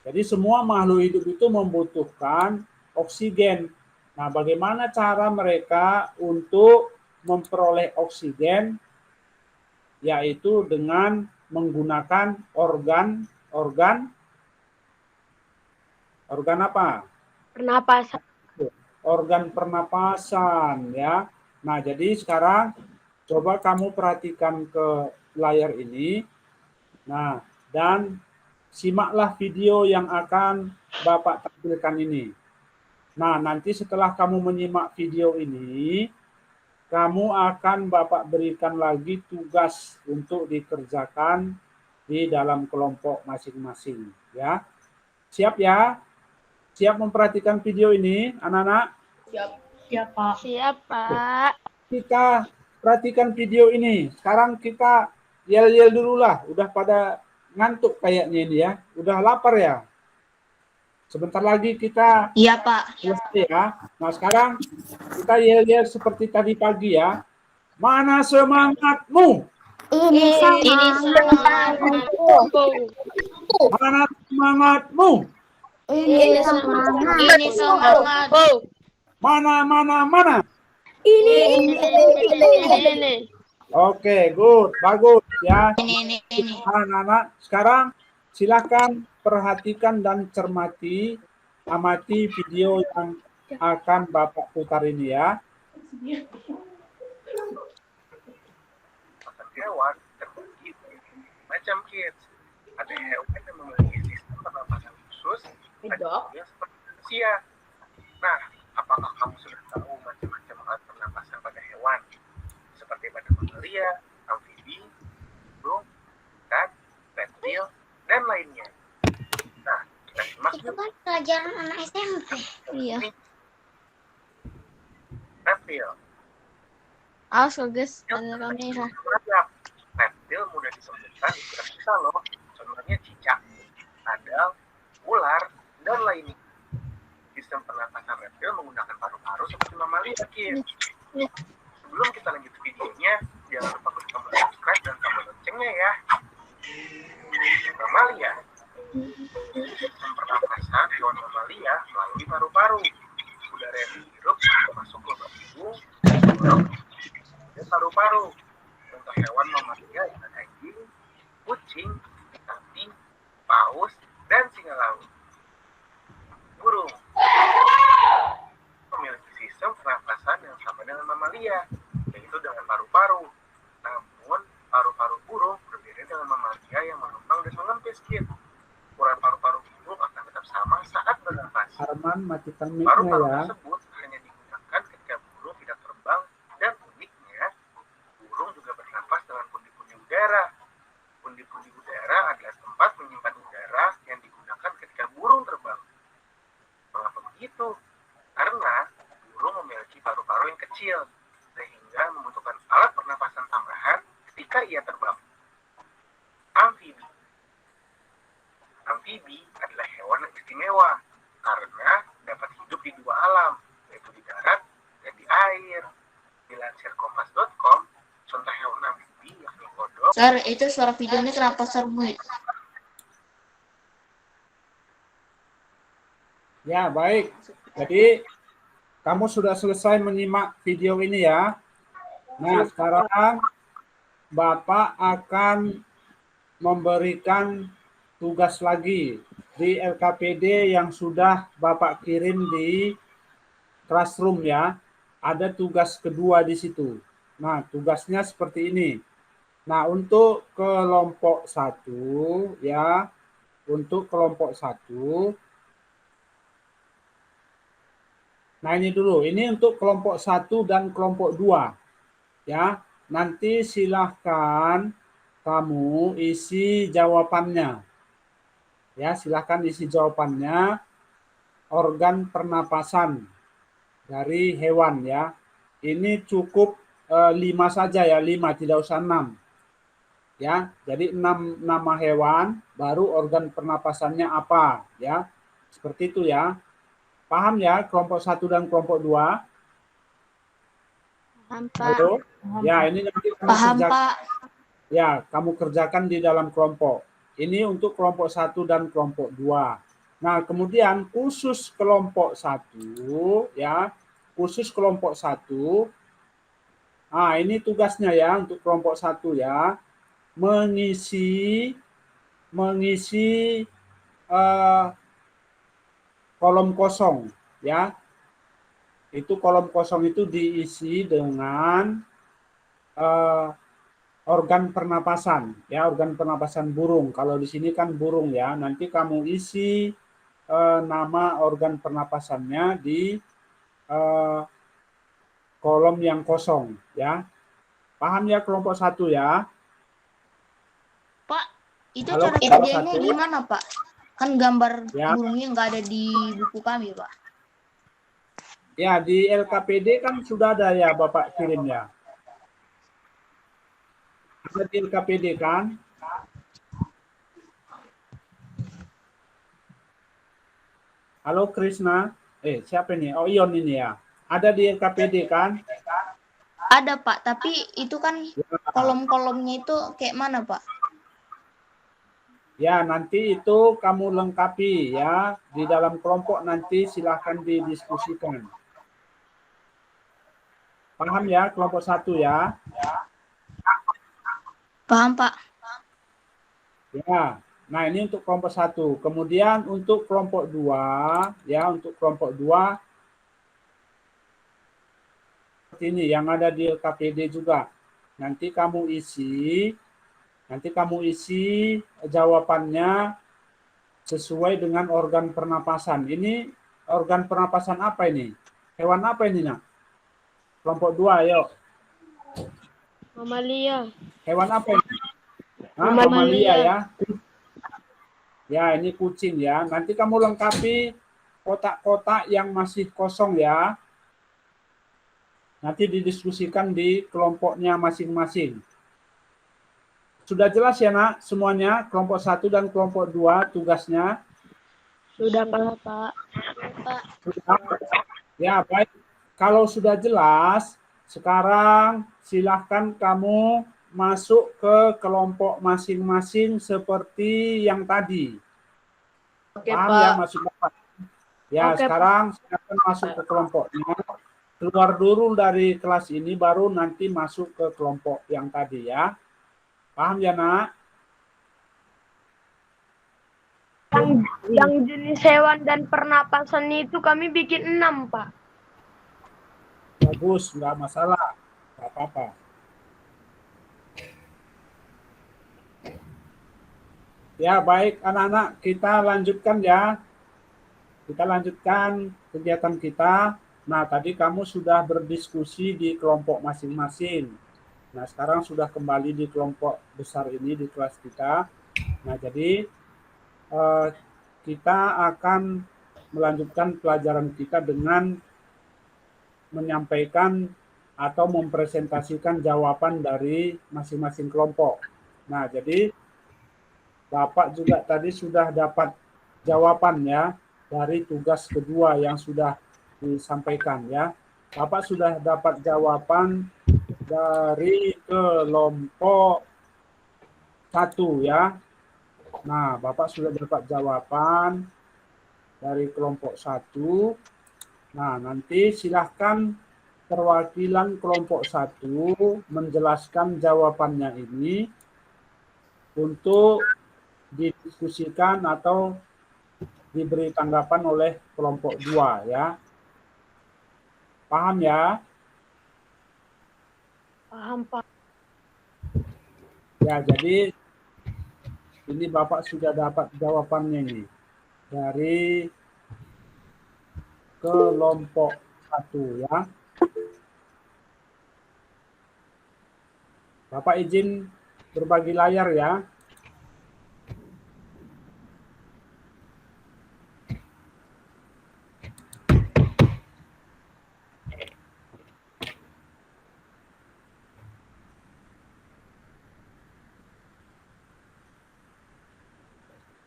Jadi semua makhluk hidup itu membutuhkan oksigen. Nah, bagaimana cara mereka untuk memperoleh oksigen? Yaitu dengan menggunakan organ apa? Pernapasan. Organ pernapasan ya. Nah, jadi sekarang coba kamu perhatikan ke layar ini. Nah, dan simaklah video yang akan Bapak tampilkan ini. Nah, nanti setelah kamu menyimak video ini, kamu akan Bapak berikan lagi tugas untuk dikerjakan di dalam kelompok masing-masing. Ya, siap ya? Siap memperhatikan video ini, anak-anak? Siap, Pak. Siap, Pak. Kita perhatikan video ini. Sekarang kita yel-yel dulu lah. Udah pada ngantuk kayaknya ini ya. Udah lapar ya? Sebentar lagi kita selesai ya. Nah, sekarang kita yel-yel seperti tadi pagi ya. Mana semangatmu? Ini semangatku. Mana semangatmu? Ini semangatku. Mana? Ini. Oke, good. Bagus ya. Anak-anak, sekarang silakan perhatikan dan amati video yang akan Bapak putar ini ya. Hewan terbagi macam kids. Ada hewan yang memiliki sistem pernapasan khusus, ada juga seperti manusia. Nah, apakah kamu sudah tahu macam-macam alat pernapasan pada hewan? Seperti pada mamalia, amfibi, burung, ikan, reptil, dan lainnya. Nah, kita simak Itu kan pelajaran anak SMP. Iya. reptil. Awas guys, ada kamera. Reptil mudah disembuhkan, tidak bisa loh. Contohnya cicak, kadal, ular, dan lainnya. Sistem pernapasan reptil menggunakan paru-paru seperti mamalia, kids. Sebelum kita lanjut videonya, jangan lupa klik tombol subscribe dan tombol loncengnya ya. Mamalia. Sistem pernapasan hewan mamalia melalui paru-paru. Udara yang dihirup masuk ke lubang hidung, dan paru-paru. Contoh hewan mamalia yang anjing, kucing, sapi, paus, dan singa laut. Burung memiliki sistem pernapasan yang sama dengan mamalia, yaitu dengan paru-paru. Namun, paru-paru burung berbeda dengan mamalia yang mengembang dan mengempis, kid. Ukuran paru-paru burung akan tetap sama saat bernafas. Arman, matikan mic-nya Paru-paru ya. tersebut hanya digunakan ketika burung tidak terbang, dan uniknya, burung juga bernafas dengan pundi-pundi udara. Pundi-pundi udara adalah tempat menyimpan udara yang digunakan ketika burung terbang. Mengapa begitu? Karena burung memiliki paru-paru yang kecil, sehingga membutuhkan alat pernapasan tambahan ketika ia terbang. Amfibi. amfibi adalah hewan yang istimewa karena dapat hidup di dua alam, yaitu di darat dan di air. Dilansir kompas.com, contoh hewan amfibi yakni kodok. Sir, itu suara videonya kenapa serbu? Ya, baik. Jadi, kamu sudah selesai menyimak video ini ya. Nah, sekarang Bapak akan memberikan tugas lagi di LKPD yang sudah Bapak kirim di Classroom ya. Ada tugas kedua di situ. Nah, tugasnya seperti ini. Nah, untuk kelompok 1 ya, untuk kelompok 1. Nah, ini dulu. Ini untuk kelompok 1 dan kelompok 2. Ya, nanti silahkan kamu isi jawabannya. Ya, silahkan isi jawabannya. Organ pernapasan dari hewan ya. Ini cukup 5 saja ya, 5, tidak usah 6. Ya, jadi 6 nama hewan, baru organ pernapasannya apa ya. Seperti itu ya. Paham ya kelompok 1 dan kelompok 2? Paham, Pak. Halo? Ya, ini nanti kamu Paham, kerjakan. Pak. Ya, kamu kerjakan di dalam kelompok. Ini untuk kelompok 1 dan kelompok 2. Nah, kemudian khusus kelompok 1 ya, khusus kelompok 1. Nah, ini tugasnya ya untuk kelompok 1 ya. Mengisi kolom kosong ya. Itu kolom kosong itu diisi dengan organ pernapasan ya, organ pernapasan burung. Kalau di sini kan burung ya. Nanti kamu isi nama organ pernapasannya di kolom yang kosong ya. Paham ya kelompok 1 ya? Pak, itu Halo, cara kelompok kerjanya 1. gimana, Pak? Kan gambar Ya. burungnya nggak ada di buku kami, Pak. Ya, di LKPD kan sudah ada ya Bapak kirim ya. Ada di LKPD kan? Halo Krisna. Siapa ini? Oh, Ion ini ya. Ada di LKPD kan? Ada, Pak, tapi itu kan kolom-kolomnya itu kayak mana, Pak? Ya, nanti itu kamu lengkapi ya. Di dalam kelompok nanti silahkan didiskusikan. Paham ya kelompok 1 ya? Paham, Pak. Ya. Nah, ini untuk kelompok 1. Kemudian untuk kelompok 2 ya, untuk kelompok 2 seperti ini yang ada di LKPD juga. Nanti kamu isi jawabannya sesuai dengan organ pernapasan. Ini organ pernapasan apa ini? Hewan apa ini, Nak? Kelompok 2, ayo. Mamalia. Hewan apa ini? Mamalia. Mamalia ya. Ya, ini kucing ya. Nanti kamu lengkapi kotak-kotak yang masih kosong ya. Nanti didiskusikan di kelompoknya masing-masing. Sudah jelas ya, Nak, semuanya? Kelompok 1 dan kelompok 2 tugasnya? Sudah, Pak. Sudah. Ya, baik. Kalau sudah jelas, sekarang silahkan kamu masuk ke kelompok masing-masing seperti yang tadi. Oke, Paham Pak. ya, masuk Bapak? Ya, Oke, sekarang silahkan masuk ke kelompoknya. Keluar dulu dari kelas ini, baru nanti masuk ke kelompok yang tadi ya. Paham ya, Nak? Yang jenis hewan dan pernapasan itu kami bikin 6, Pak. Bagus, nggak masalah. Nggak apa-apa. Ya, baik anak-anak, kita lanjutkan ya. Kita lanjutkan kegiatan kita. Nah, tadi kamu sudah berdiskusi di kelompok masing-masing. Nah, sekarang sudah kembali di kelompok besar ini, di kelas kita. Nah, jadi kita akan melanjutkan pelajaran kita dengan menyampaikan atau mempresentasikan jawaban dari masing-masing kelompok. Nah, jadi Bapak juga tadi sudah dapat jawabannya dari tugas kedua yang sudah disampaikan ya. Bapak sudah dapat jawaban dari kelompok 1 ya. Nah, Bapak sudah dapat jawaban dari kelompok 1. Nah, nanti silahkan perwakilan kelompok 1 menjelaskan jawabannya ini untuk didiskusikan atau diberi tanggapan oleh kelompok 2 ya. Paham ya? Paham, Pak. Ya, jadi ini Bapak sudah dapat jawabannya ini dari kelompok 1 ya. Bapak izin berbagi layar ya.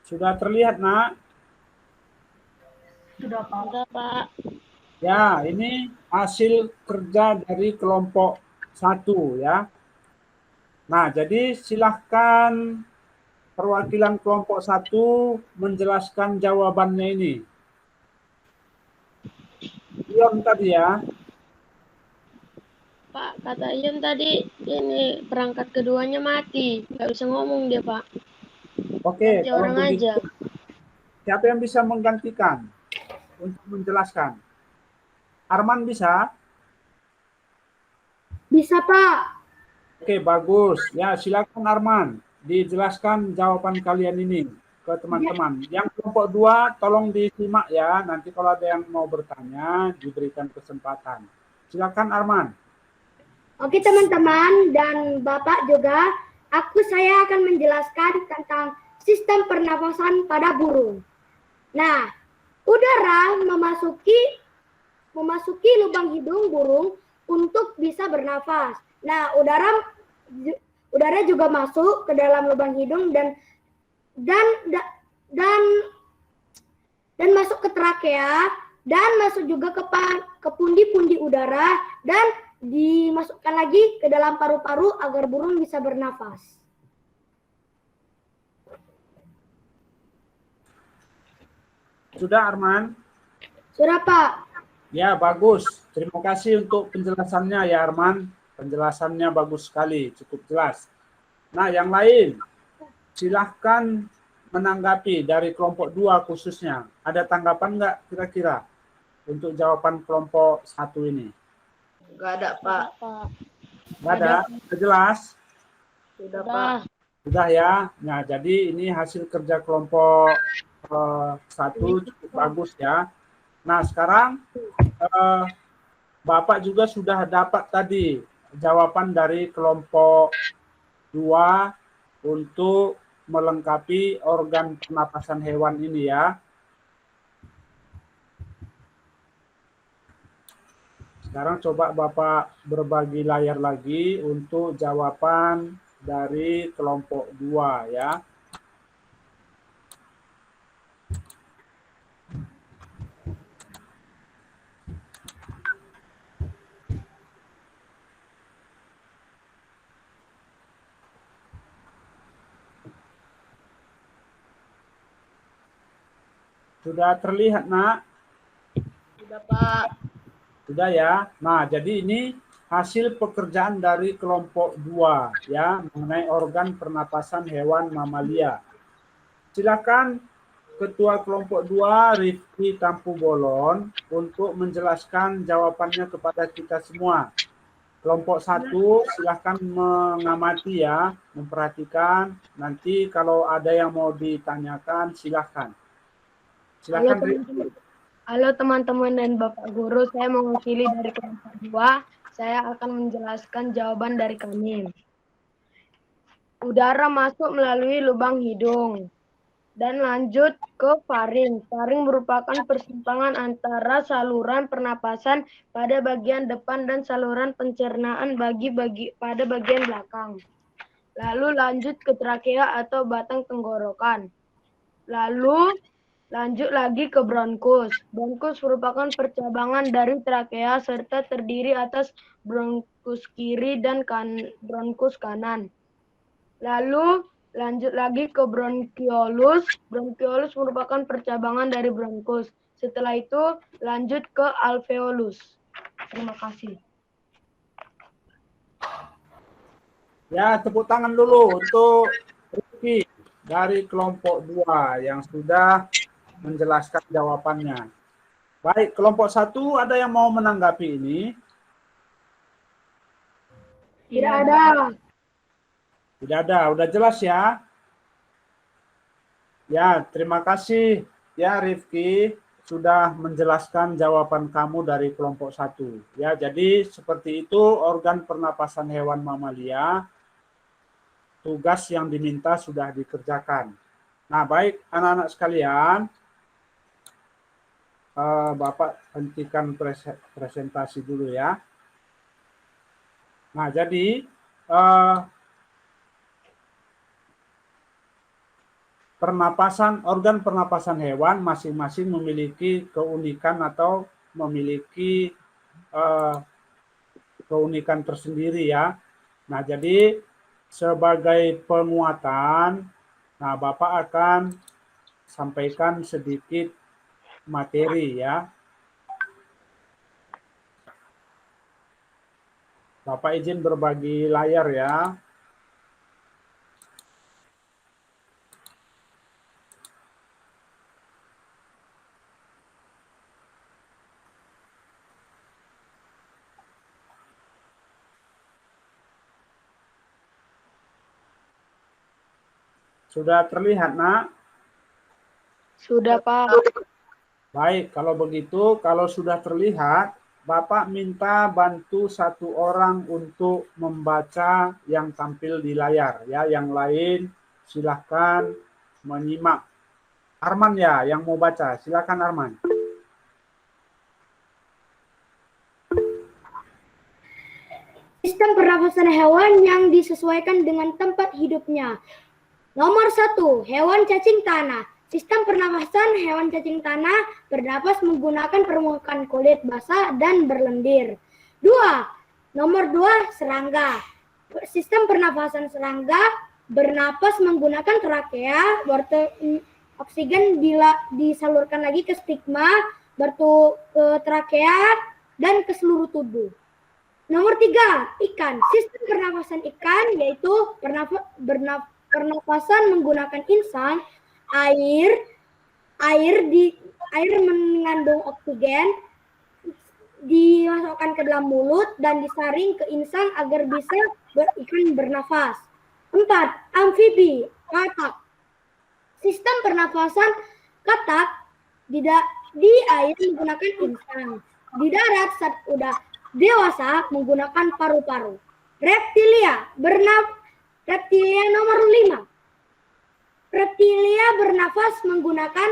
Sudah terlihat, Nak? Sudah, Pak. Ya, ini hasil kerja dari kelompok 1 ya. Nah, jadi silahkan perwakilan kelompok 1 menjelaskan jawabannya ini. Ion tadi ya. Pak, kata Ion tadi ini perangkat keduanya mati. Nggak bisa ngomong dia, Pak. Oke, Ganti kalau orang begitu, aja. siapa yang bisa menggantikan untuk menjelaskan? Arman bisa? Bisa, Pak. Oke, bagus. Ya, silakan Arman. Dijelaskan jawaban kalian ini ke teman-teman. Yang kelompok 2 tolong disimak ya. Nanti kalau ada yang mau bertanya, diberikan kesempatan. Silakan Arman. Oke, teman-teman dan Bapak juga, saya akan menjelaskan tentang sistem pernafasan pada burung. Nah, udara memasuki lubang hidung burung untuk bisa bernafas. Nah, udara juga masuk ke dalam lubang hidung dan masuk ke trakea dan masuk juga ke pundi-pundi udara dan dimasukkan lagi ke dalam paru-paru agar burung bisa bernafas. Sudah Arman? Sudah, Pak. Ya, bagus. Terima kasih untuk penjelasannya ya Arman. Penjelasannya bagus sekali, cukup jelas. Nah, yang lain, silahkan menanggapi dari kelompok 2 khususnya. Ada tanggapan nggak kira-kira untuk jawaban kelompok 1 ini? Nggak ada, Pak. Nggak ada? Sudah jelas? Sudah, Pak. Sudah ya. Nah, jadi ini hasil kerja kelompok 1 cukup bagus ya. Nah, sekarang Bapak juga sudah dapat tadi jawaban dari kelompok 2 untuk melengkapi organ pernapasan hewan ini ya. Sekarang coba Bapak berbagi layar lagi untuk jawaban dari kelompok 2 ya. Sudah terlihat, Nak? Sudah, Pak. Sudah ya. Nah, jadi ini hasil pekerjaan dari kelompok 2 ya mengenai organ pernapasan hewan mamalia. Silakan Ketua kelompok 2 Rifki Tampu Bolon untuk menjelaskan jawabannya kepada kita semua. Kelompok 1 silakan mengamati ya, memperhatikan. Nanti kalau ada yang mau ditanyakan silakan. Silakan Rifki. Halo teman-teman dan Bapak Guru, saya mewakili dari kelompok 2. Saya akan menjelaskan jawaban dari kami. Udara masuk melalui lubang hidung dan lanjut ke faring. Faring merupakan persimpangan antara saluran pernapasan pada bagian depan dan saluran pencernaan pada bagian belakang. Lalu lanjut ke trakea atau batang tenggorokan. Lalu lanjut lagi ke bronkus. Bronkus merupakan percabangan dari trakea serta terdiri atas bronkus kiri dan bronkus kanan. Lalu lanjut lagi ke bronkiolus. Bronkiolus merupakan percabangan dari bronkus. Setelah itu lanjut ke alveolus. Terima kasih. Ya, tepuk tangan dulu untuk Rifki dari kelompok 2 yang sudah menjelaskan jawabannya. Baik, kelompok 1 ada yang mau menanggapi ini? Tidak ada. Tidak ada, udah jelas ya? Ya, terima kasih ya Rifki sudah menjelaskan jawaban kamu dari kelompok 1. Ya, jadi seperti itu organ pernapasan hewan mamalia. Tugas yang diminta sudah dikerjakan. Nah, baik anak-anak sekalian, Bapak hentikan presentasi dulu ya. Nah, jadi organ pernapasan hewan masing-masing memiliki keunikan atau memiliki keunikan tersendiri ya. Nah, jadi sebagai penguatan, nah Bapak akan sampaikan sedikit materi ya. Bapak izin berbagi layar ya. Sudah terlihat, Nak? Sudah, Pak. Baik, kalau begitu, kalau sudah terlihat, Bapak minta bantu 1 orang untuk membaca yang tampil di layar. Ya, yang lain silahkan menyimak. Arman ya, yang mau baca. Silakan Arman. Sistem pernafasan hewan yang disesuaikan dengan tempat hidupnya. Nomor 1, hewan cacing tanah. Sistem pernafasan hewan cacing tanah bernapas menggunakan permukaan kulit basah dan berlendir. Nomor 2, serangga. Sistem pernafasan serangga bernapas menggunakan trakea, oksigen disalurkan lagi ke stigma, ke trakea, dan ke seluruh tubuh. Nomor 3, ikan. Sistem pernafasan ikan yaitu pernapasan menggunakan insang, air mengandung oksigen dimasukkan ke dalam mulut dan disaring ke insang agar bisa ikan bernafas. 4, amfibi, katak. Sistem pernafasan katak di air menggunakan insang. Di darat saat udah dewasa menggunakan paru-paru. Reptilia nomor 5. Reptilia bernafas menggunakan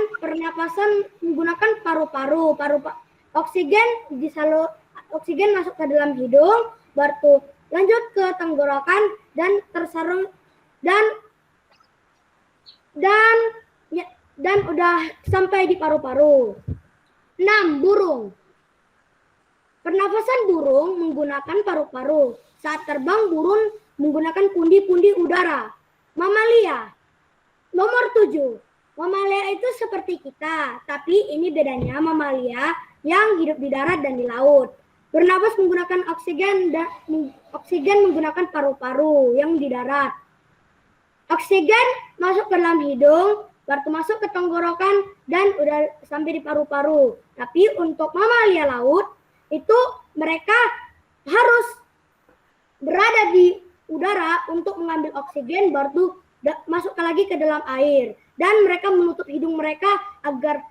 paru-paru. Oksigen masuk ke dalam hidung, baru lanjut ke tenggorokan dan tersarung dan udah sampai di paru-paru. 6, burung. Pernafasan burung menggunakan paru-paru. Saat terbang, burung menggunakan pundi-pundi udara. Mamalia. Nomor 7. Mamalia itu seperti kita, tapi ini bedanya mamalia yang hidup di darat dan di laut. Bernapas menggunakan oksigen menggunakan paru-paru yang di darat. Oksigen masuk ke dalam hidung, baru masuk ke tenggorokan dan udah sampai di paru-paru. Tapi untuk mamalia laut, itu mereka harus berada di udara untuk mengambil oksigen baru masuk lagi ke dalam air, dan mereka menutup hidung mereka agar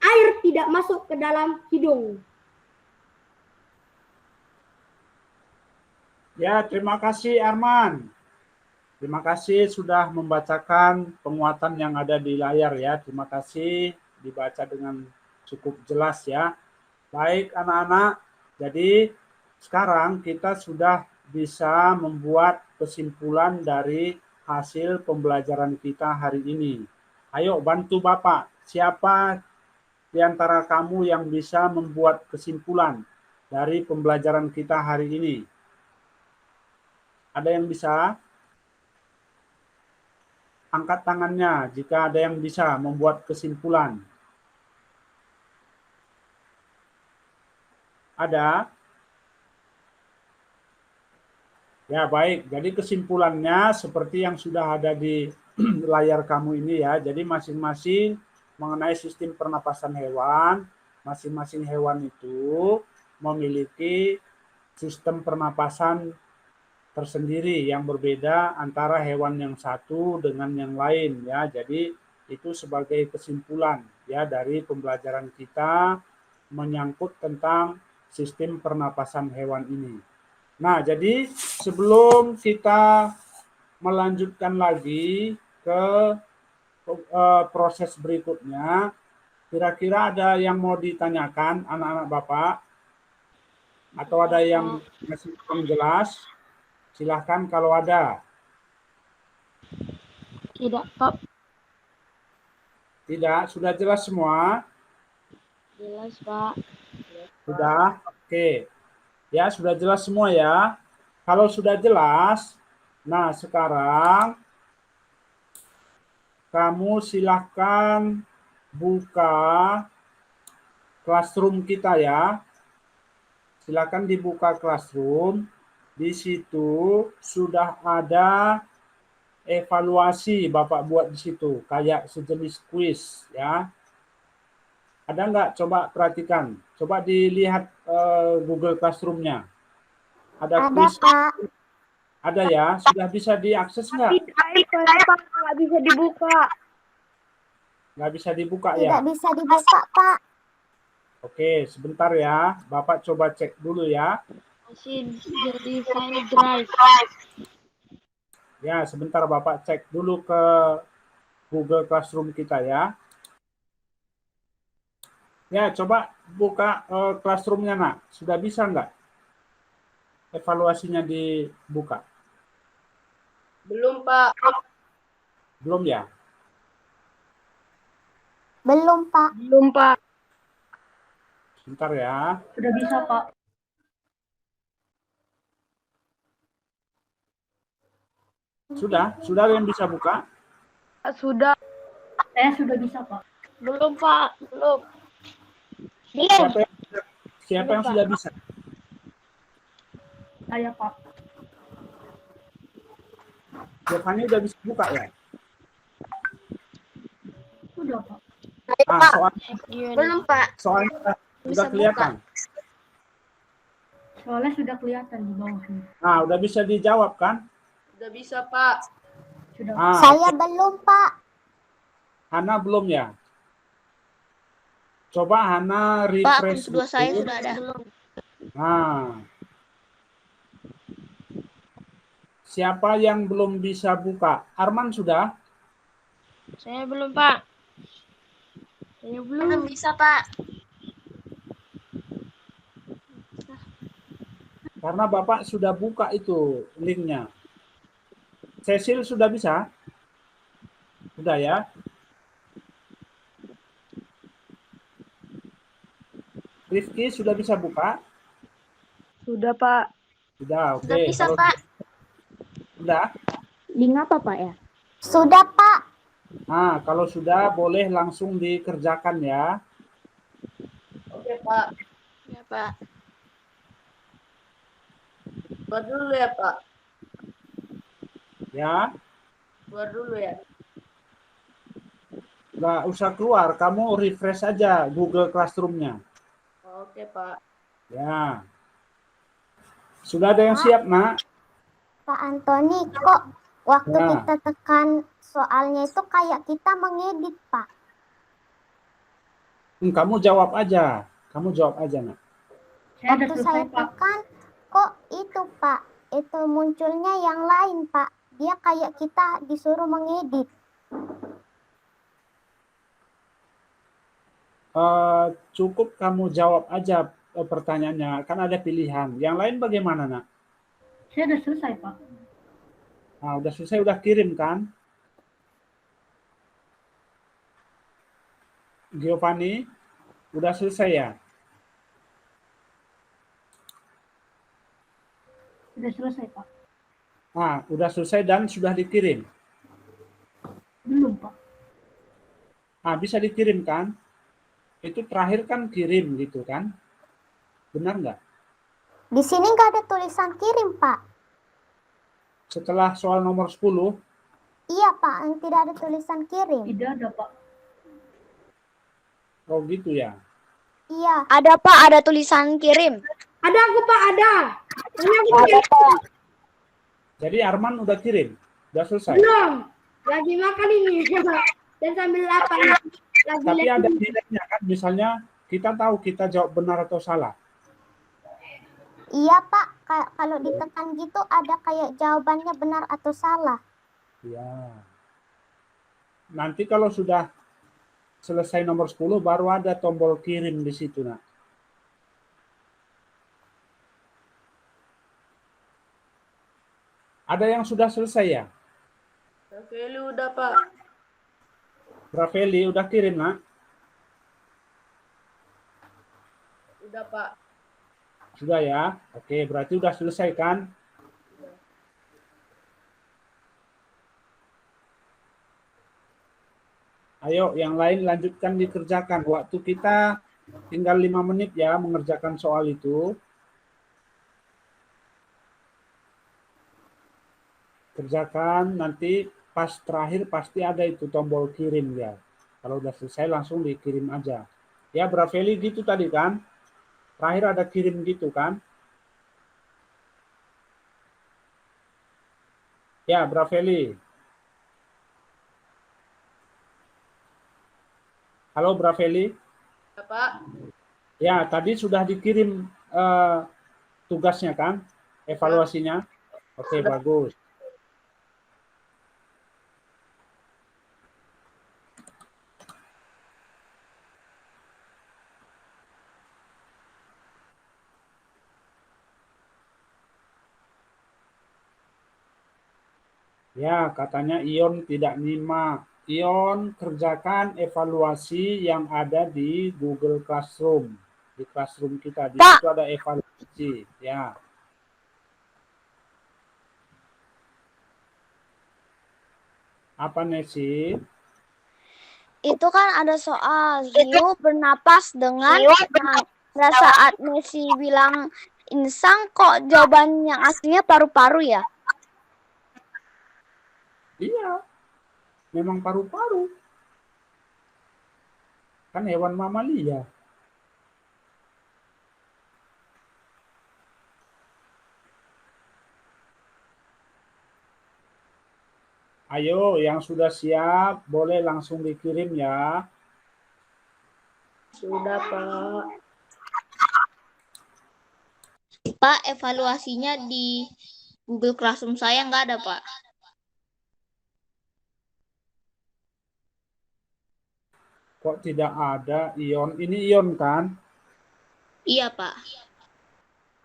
air tidak masuk ke dalam hidung. Ya, terima kasih Arman. Terima kasih sudah membacakan penguatan yang ada di layar ya. Terima kasih, dibaca dengan cukup jelas ya. Baik anak-anak, jadi sekarang kita sudah bisa membuat kesimpulan dari hasil pembelajaran kita hari ini. Ayo bantu Bapak. Siapa di antara kamu yang bisa membuat kesimpulan dari pembelajaran kita hari ini? Ada yang bisa? Angkat tangannya jika ada yang bisa membuat kesimpulan. Ada? Ya, baik. Jadi kesimpulannya seperti yang sudah ada di layar kamu ini ya. Jadi masing-masing mengenai sistem pernapasan hewan, masing-masing hewan itu memiliki sistem pernapasan tersendiri yang berbeda antara hewan yang satu dengan yang lain ya. Jadi itu sebagai kesimpulan ya dari pembelajaran kita menyangkut tentang sistem pernapasan hewan ini. Nah, jadi sebelum kita melanjutkan lagi ke proses berikutnya, kira-kira ada yang mau ditanyakan anak-anak Bapak? Atau ada yang masih kurang jelas? Silahkan kalau ada. Tidak, Pak. Tidak, sudah jelas semua? Jelas, Pak. Sudah? Oke. Ya, sudah jelas semua ya. Kalau sudah jelas, nah sekarang kamu silahkan buka classroom kita ya. Silahkan dibuka classroom. Di situ sudah ada evaluasi Bapak buat di situ, kayak sejenis quiz ya. Ada nggak? Coba perhatikan. Coba dilihat Google Classroom-nya. Ada quiz. Pak. Ada ya? Sudah bisa diakses nggak? Pak, nggak bisa dibuka. Nggak bisa dibuka ya? Tidak bisa dibuka, Pak. Oke, sebentar ya. Bapak coba cek dulu ya. Masih jadi file drive. Ya, sebentar Bapak cek dulu ke Google Classroom kita ya. Ya, coba buka Classroom-nya, Nak. Sudah bisa nggak? Evaluasinya dibuka. Belum, Pak. Belum ya? Belum, Pak. Belum, Pak. Sebentar ya. Sudah bisa, Pak. Sudah yang bisa buka? Sudah. Saya sudah bisa, Pak. Belum, Pak. Belum. Siapa yang sudah bisa? Saya, Pak. Giovanni udah bisa buka ya? Sudah, Pak. Belum, Pak. Soalnya Bisa udah kelihatan. Soalnya sudah kelihatan di bawahnya. Nah, udah bisa dijawab kan? Sudah bisa, Pak. Sudah. Ah, Saya belum, Pak. Hana belum ya? Coba Hana Pak, refresh kedua saya dulu. sudah ada. Nah. Siapa yang belum bisa buka? Arman sudah? Saya belum, Pak. Saya belum. Belum bisa, Pak. Karena Bapak sudah buka itu linknya. Cecil sudah bisa? Sudah ya? Rifki sudah bisa buka? Sudah, Pak. Sudah, oke. Sudah bisa, Kalau Pak. sudah? Link apa, Pak, ya? Sudah, Pak. Nah, kalau sudah boleh langsung dikerjakan ya. Oke, Pak. Ya, Pak. Buat dulu ya, Pak. Ya, Buat dulu ya. nggak usah keluar. Kamu refresh aja Google Classroom-nya. Oke, Pak. Ya. Sudah ada yang siap, Nak? Pak Antoni, kok waktu Ya. kita tekan soalnya itu kayak kita mengedit, Pak. Kamu jawab aja. Kamu jawab aja, Nak. Saya udah Waktu saya selesai, Pak. tekan, kok itu, Pak. Itu munculnya yang lain, Pak. Dia kayak kita disuruh mengedit. Cukup kamu jawab aja pertanyaannya. Kan ada pilihan. Yang lain bagaimana, Nak? Saya udah selesai, Pak. Nah, udah selesai, udah kirim kan? Giovanni, udah selesai ya? Sudah selesai, Pak. Nah, udah selesai dan sudah dikirim. Belum, Pak. Nah, bisa dikirim kan? Itu terakhir kan kirim gitu kan? Benar nggak? Di sini nggak ada tulisan kirim, Pak. Setelah soal nomor 10, Iya, Pak, yang tidak ada tulisan kirim. Tidak ada, Pak. oh gitu ya. Iya. Ada Pak, ada tulisan kirim. Ada aku, Pak, ada. Ini aku Ada Pak. Jadi Arman udah kirim? Udah selesai? belum. Lagi makan ini. Dan sambil lapar. Lagi Tapi lihat ada ini. nilainya kan? Misalnya kita tahu kita jawab benar atau salah. Iya, Pak. Kalau ditekan gitu ada kayak jawabannya benar atau salah. Ya. Nanti kalau sudah selesai nomor 10 baru ada tombol kirim di situ, Nak. Ada yang sudah selesai ya? Rafeli udah, Pak. Rafeli udah kirim, Nak? Udah, Pak. Sudah ya? Oke, berarti udah selesai kan? Ayo, yang lain lanjutkan dikerjakan. Waktu kita tinggal 5 menit ya mengerjakan soal itu. Kerjakan, nanti pas terakhir pasti ada itu tombol kirim ya. Kalau udah selesai langsung dikirim aja. Ya, Brafeli gitu tadi kan? Terakhir ada kirim gitu kan? Ya, Brafeli. Halo, Brafeli. Ya, Pak. Ya, tadi sudah dikirim tugasnya kan? Evaluasinya. Oke, bagus. Ya, katanya Ion tidak nyimak. Ion kerjakan evaluasi yang ada di Google Classroom. Di Classroom kita, di Pak. situ ada evaluasi. Ya. Apa Nesi? Itu kan ada soal hiu bernapas dengan pada saat Messi bilang insang, kok jawaban yang aslinya paru-paru ya? Iya. Memang paru-paru. Kan hewan mamalia. Ayo, yang sudah siap, boleh langsung dikirim ya. Sudah, Pak. Pak, evaluasinya di Google Classroom saya nggak ada, Pak. Kok tidak ada Ion? Ini Ion kan? Iya, Pak.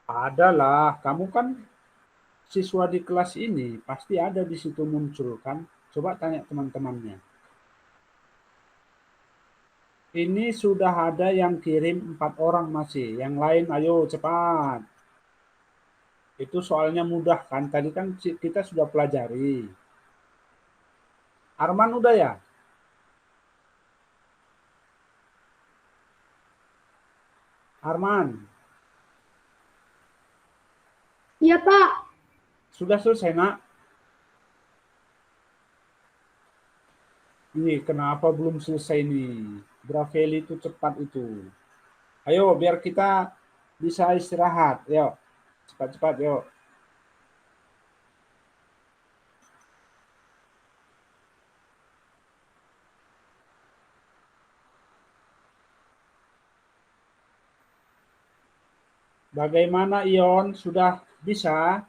Ada lah. Kamu kan siswa di kelas ini. Pasti ada di situ muncul kan? Coba tanya teman-temannya. Ini sudah ada yang kirim 4 orang masih. Yang lain ayo cepat. Itu soalnya mudah kan? Tadi kan kita sudah pelajari. Arman udah ya? Arman, Iya, Pak. sudah selesai, Nak? Ini kenapa belum selesai nih? Brafeli itu cepat itu. Ayo, biar kita bisa istirahat. Yuk, cepat-cepat, yuk. Bagaimana Ion? Sudah bisa?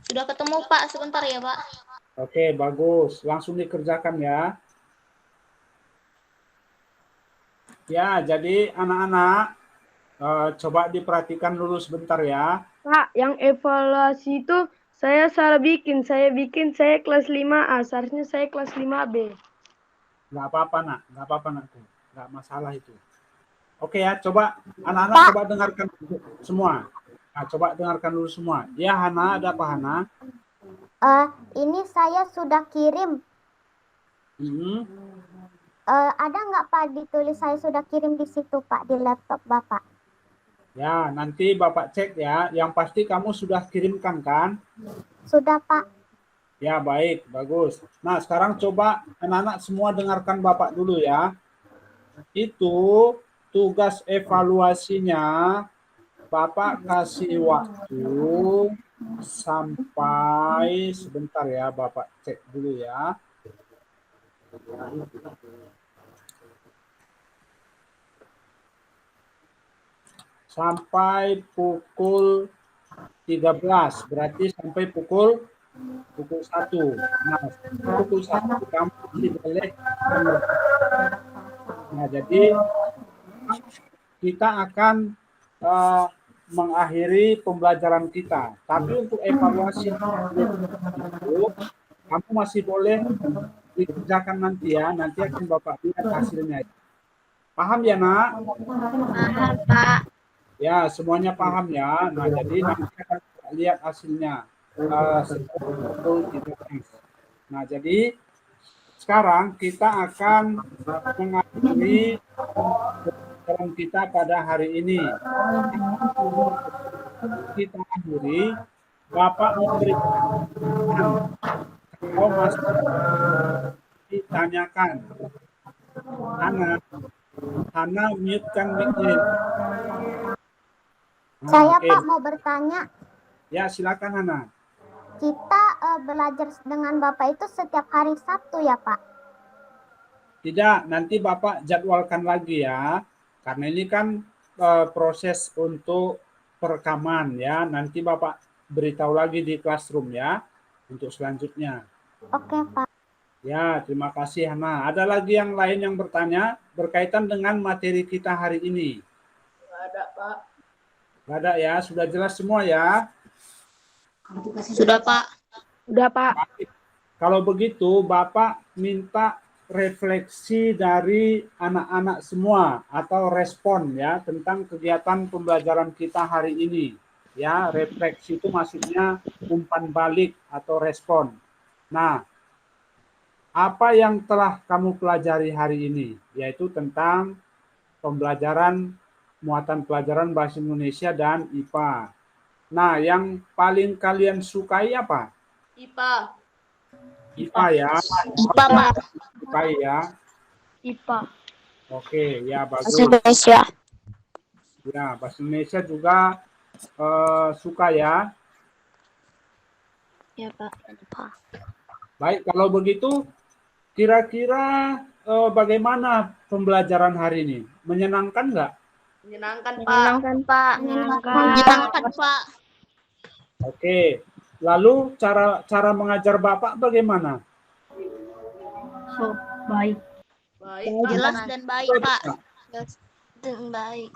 Sudah ketemu, Pak. Sebentar ya, Pak. Oke, bagus. Langsung dikerjakan ya. Ya, jadi anak-anak coba diperhatikan dulu sebentar ya. Pak, yang evaluasi itu Saya salah bikin. Saya kelas 5A. Seharusnya saya kelas 5B. Nggak apa-apa, nak. Nggak apa-apa, nak. Nggak masalah itu. Oke ya, coba anak-anak Pak. coba dengarkan dulu semua. Nah, coba dengarkan dulu semua. Ya, Hana, ada apa, Hana? Ini saya sudah kirim. Hmm. Ada nggak Pak ditulis saya sudah kirim di situ Pak, di laptop Bapak? Ya, nanti Bapak cek ya. Yang pasti kamu sudah kirimkan kan? Sudah Pak. Ya, baik, bagus. Nah, sekarang coba anak-anak semua dengarkan Bapak dulu ya. Itu tugas evaluasinya Bapak kasih waktu sampai sebentar ya, Bapak cek dulu ya. Sampai pukul 13, berarti sampai pukul 1. Nah, pukul 1 kamu masih boleh. Nah, jadi kita akan mengakhiri pembelajaran kita. Tapi untuk evaluasi itu, kamu masih boleh dikerjakan nanti ya. Nanti akan Bapak lihat hasilnya. Paham ya, Nak? Paham, Pak. Ya, semuanya paham ya. Nah, jadi nanti akan lihat hasilnya. Nah, jadi sekarang kita akan mengakhiri pembelajaran kita pada hari ini. Kita akhiri, Bapak memberikan kalau masih ditanyakan. Hana mute-kan mic-nya. Saya Oke. Pak mau bertanya. Ya, silakan Hana. Kita belajar dengan Bapak itu setiap hari Sabtu ya Pak? Tidak, nanti Bapak jadwalkan lagi ya. Karena ini kan proses untuk perekaman ya. Nanti Bapak beritahu lagi di classroom ya untuk selanjutnya. Oke Pak. Ya, terima kasih Hana. Ada lagi yang lain yang bertanya berkaitan dengan materi kita hari ini? Nggak ada, Pak. Nggak ada ya, sudah jelas semua ya? Sudah, Pak. Udah, Pak. Kalau begitu, Bapak minta refleksi dari anak-anak semua atau respon ya tentang kegiatan pembelajaran kita hari ini. Ya, refleksi itu maksudnya umpan balik atau respon. Nah, apa yang telah kamu pelajari hari ini? Yaitu tentang pembelajaran muatan pelajaran bahasa Indonesia dan IPA. Nah, yang paling kalian sukai apa? IPA. IPA ya. IPA, Pak. Sukai ya. IPA. Oke, ya bagus. Bahasa Indonesia. Ya, bahasa Indonesia juga suka ya. Ya, Pak. Baik, kalau begitu kira-kira bagaimana pembelajaran hari ini? Menyenangkan nggak? Menyenangkan, Pak. Menyenangkan, Pak. Menyenangkan, Pak. Oke. Lalu cara mengajar Bapak bagaimana? Baik. Baik, Pak. Jelas dan baik, Pak. Jelas dan baik.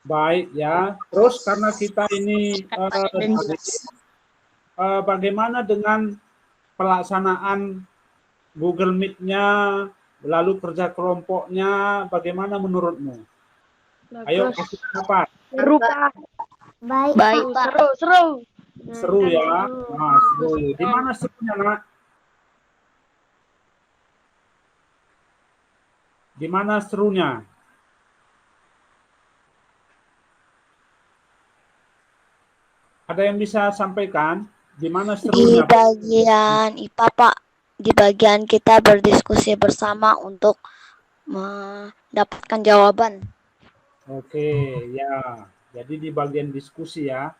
Baik ya. Terus karena kita ini bagaimana dengan pelaksanaan Google Meet-nya, lalu kerja kelompoknya, bagaimana menurutmu? Ayo kasih pendapat. Seru, Pak. Baik. Baik, Pak. Seru. Seru ya. Nah, seru. Di mana serunya, Nak? Di mana serunya? Ada yang bisa sampaikan? Di mana Di serunya? bagian IPA, Pak. Di bagian kita berdiskusi bersama untuk mendapatkan jawaban. Oke, ya. Jadi di bagian diskusi ya.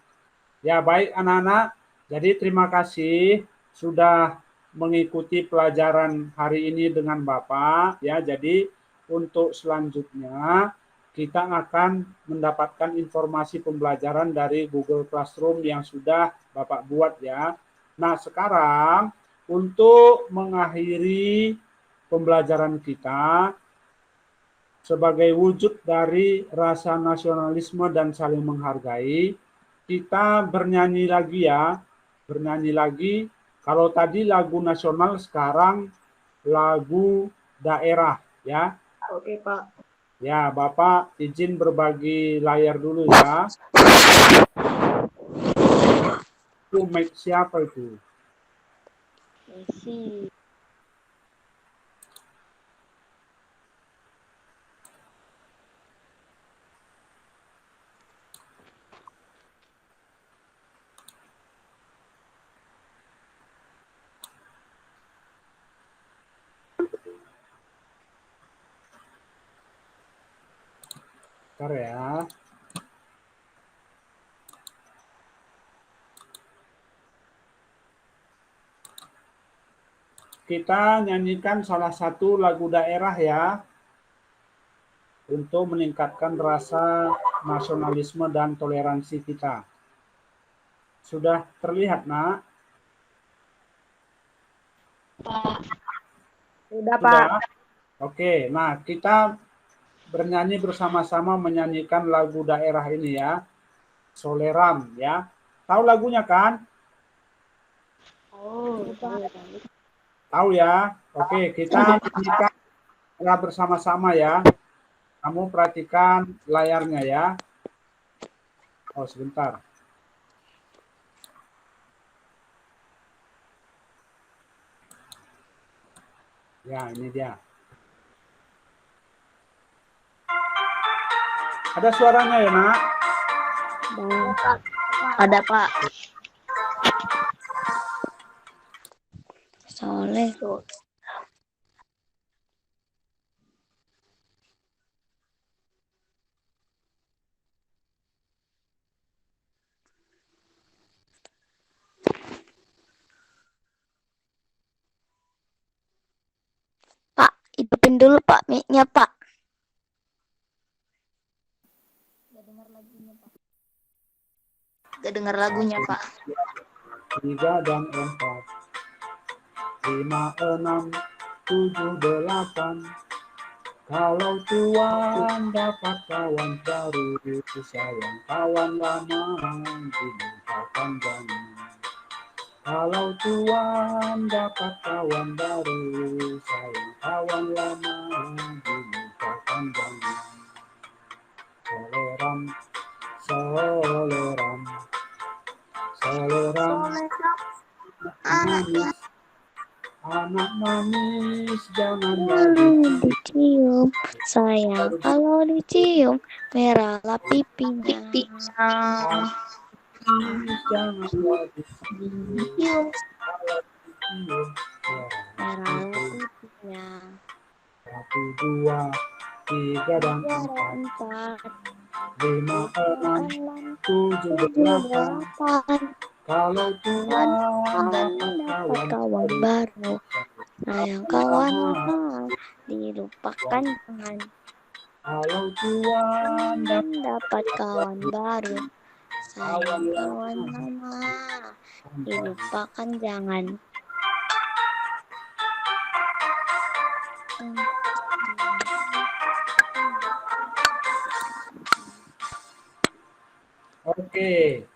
Ya, baik anak-anak. Jadi terima kasih sudah mengikuti pelajaran hari ini dengan Bapak ya. Jadi untuk selanjutnya kita akan mendapatkan informasi pembelajaran dari Google Classroom yang sudah Bapak buat ya. Nah, sekarang untuk mengakhiri pembelajaran kita sebagai wujud dari rasa nasionalisme dan saling menghargai, kita bernyanyi lagi ya. bernyanyi lagi. Kalau tadi lagu nasional, sekarang lagu daerah ya. Oke, Pak. Ya, Bapak izin berbagi layar dulu ya. Itu mic siapa itu? Messi. Bentar ya. Kita nyanyikan salah satu lagu daerah ya, untuk meningkatkan rasa nasionalisme dan toleransi kita. Sudah terlihat, Nak? Sudah, Pak. Sudah? Oke, nah kita bernyanyi bersama-sama menyanyikan lagu daerah ini ya. Soleram ya. Tahu lagunya kan? Oh, Tahu ya? Oke, kita nyanyikan bersama-sama ya. Kamu perhatikan layarnya ya. Oh, sebentar. Ya, ini dia. Ada suaranya ya, Nak? Ada, Pak. Soleh. Pak, hidupin dulu Pak mic-nya Pak. Gak dengar lagunya, Pak. 3 dan 4. 5, 6, 7, 8. Kalau Tuhan dapat kawan baru, itu sayang kawan lama dilupakan jangan. Kalau Tuhan dapat kawan baru, sayang kawan lama dilupakan jangan. Soleram, soleram, soleram, manis, anak manis jangan Dicium, sayang kalau dicium, merahlah pipinya. manis jangan Dicium, merahlah pipinya. 1, 2, 3 dan 4. 5, 6, 7, 8. Kalau Tuhan dapat kawan baru, sayang kawan lama dilupakan jangan. Kalau Tuhan dapat kawan baru, sayang kawan lama dilupakan jangan. Oke,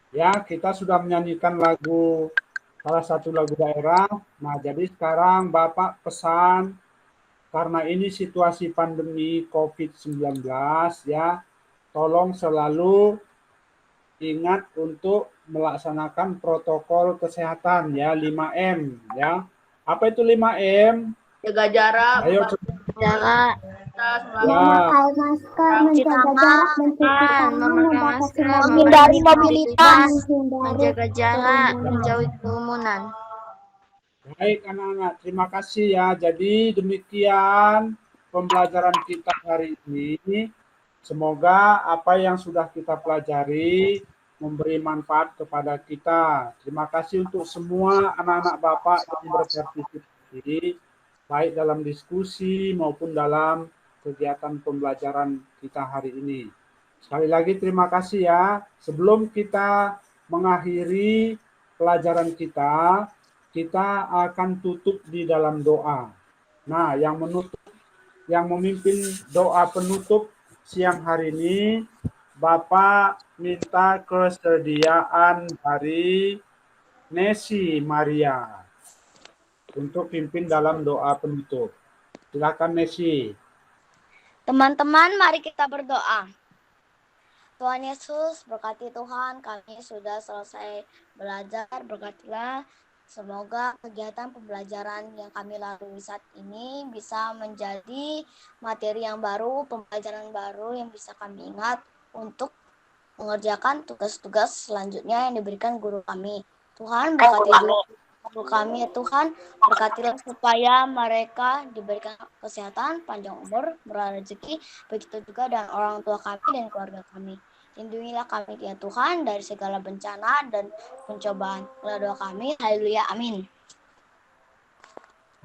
ya kita sudah menyanyikan lagu, salah satu lagu daerah. Nah, jadi sekarang Bapak pesan, karena ini situasi pandemi COVID-19 ya, tolong selalu ingat untuk melaksanakan protokol kesehatan ya, 5M ya. Apa itu 5M? Jaga jarak. Ayo Jaga. Memakai masker, menjaga jarak, mencuci tangan, Memakai masker, Menghindari mobilitas, menjaga jarak, menjauhi kerumunan. Baik anak-anak, terima kasih ya. Jadi demikian pembelajaran kita hari ini. Semoga apa yang sudah kita pelajari memberi manfaat kepada kita. Terima kasih untuk semua anak-anak Bapak yang berpartisipasi, baik dalam diskusi maupun dalam kegiatan pembelajaran kita hari ini. Sekali lagi terima kasih ya. Sebelum kita mengakhiri pelajaran kita, kita akan tutup di dalam doa. Nah, yang memimpin doa penutup siang hari ini, Bapak minta kesediaan dari Nesi Maria untuk pimpin dalam doa penutup. Silakan Nesi. Teman-teman, mari kita berdoa. Tuhan Yesus, berkati Tuhan, kami sudah selesai belajar, berkatilah. Semoga kegiatan pembelajaran yang kami lalui saat ini bisa menjadi materi yang baru, pembelajaran baru yang bisa kami ingat untuk mengerjakan tugas-tugas selanjutnya yang diberikan guru kami. Tuhan, berkati guru kami ya Tuhan, berkatilah supaya mereka diberikan kesehatan, panjang umur, murah rezeki, begitu juga dengan orang tua kami dan keluarga kami. Lindungilah kami ya Tuhan dari segala bencana dan pencobaan. Doa kami, haleluya, amin.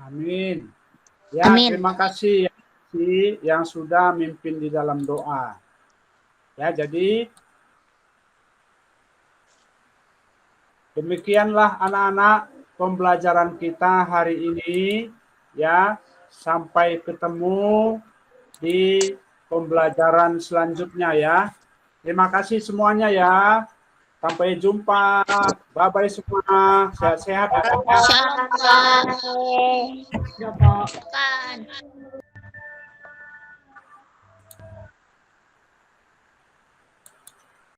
Amin. Ya, Amin. terima kasih yang sudah mimpin di dalam doa. Ya, jadi demikianlah anak-anak pembelajaran kita hari ini. Ya, sampai ketemu di pembelajaran selanjutnya ya. Terima kasih semuanya ya. Sampai jumpa. Bye-bye semua. Sehat-sehat. Shalom, Pak.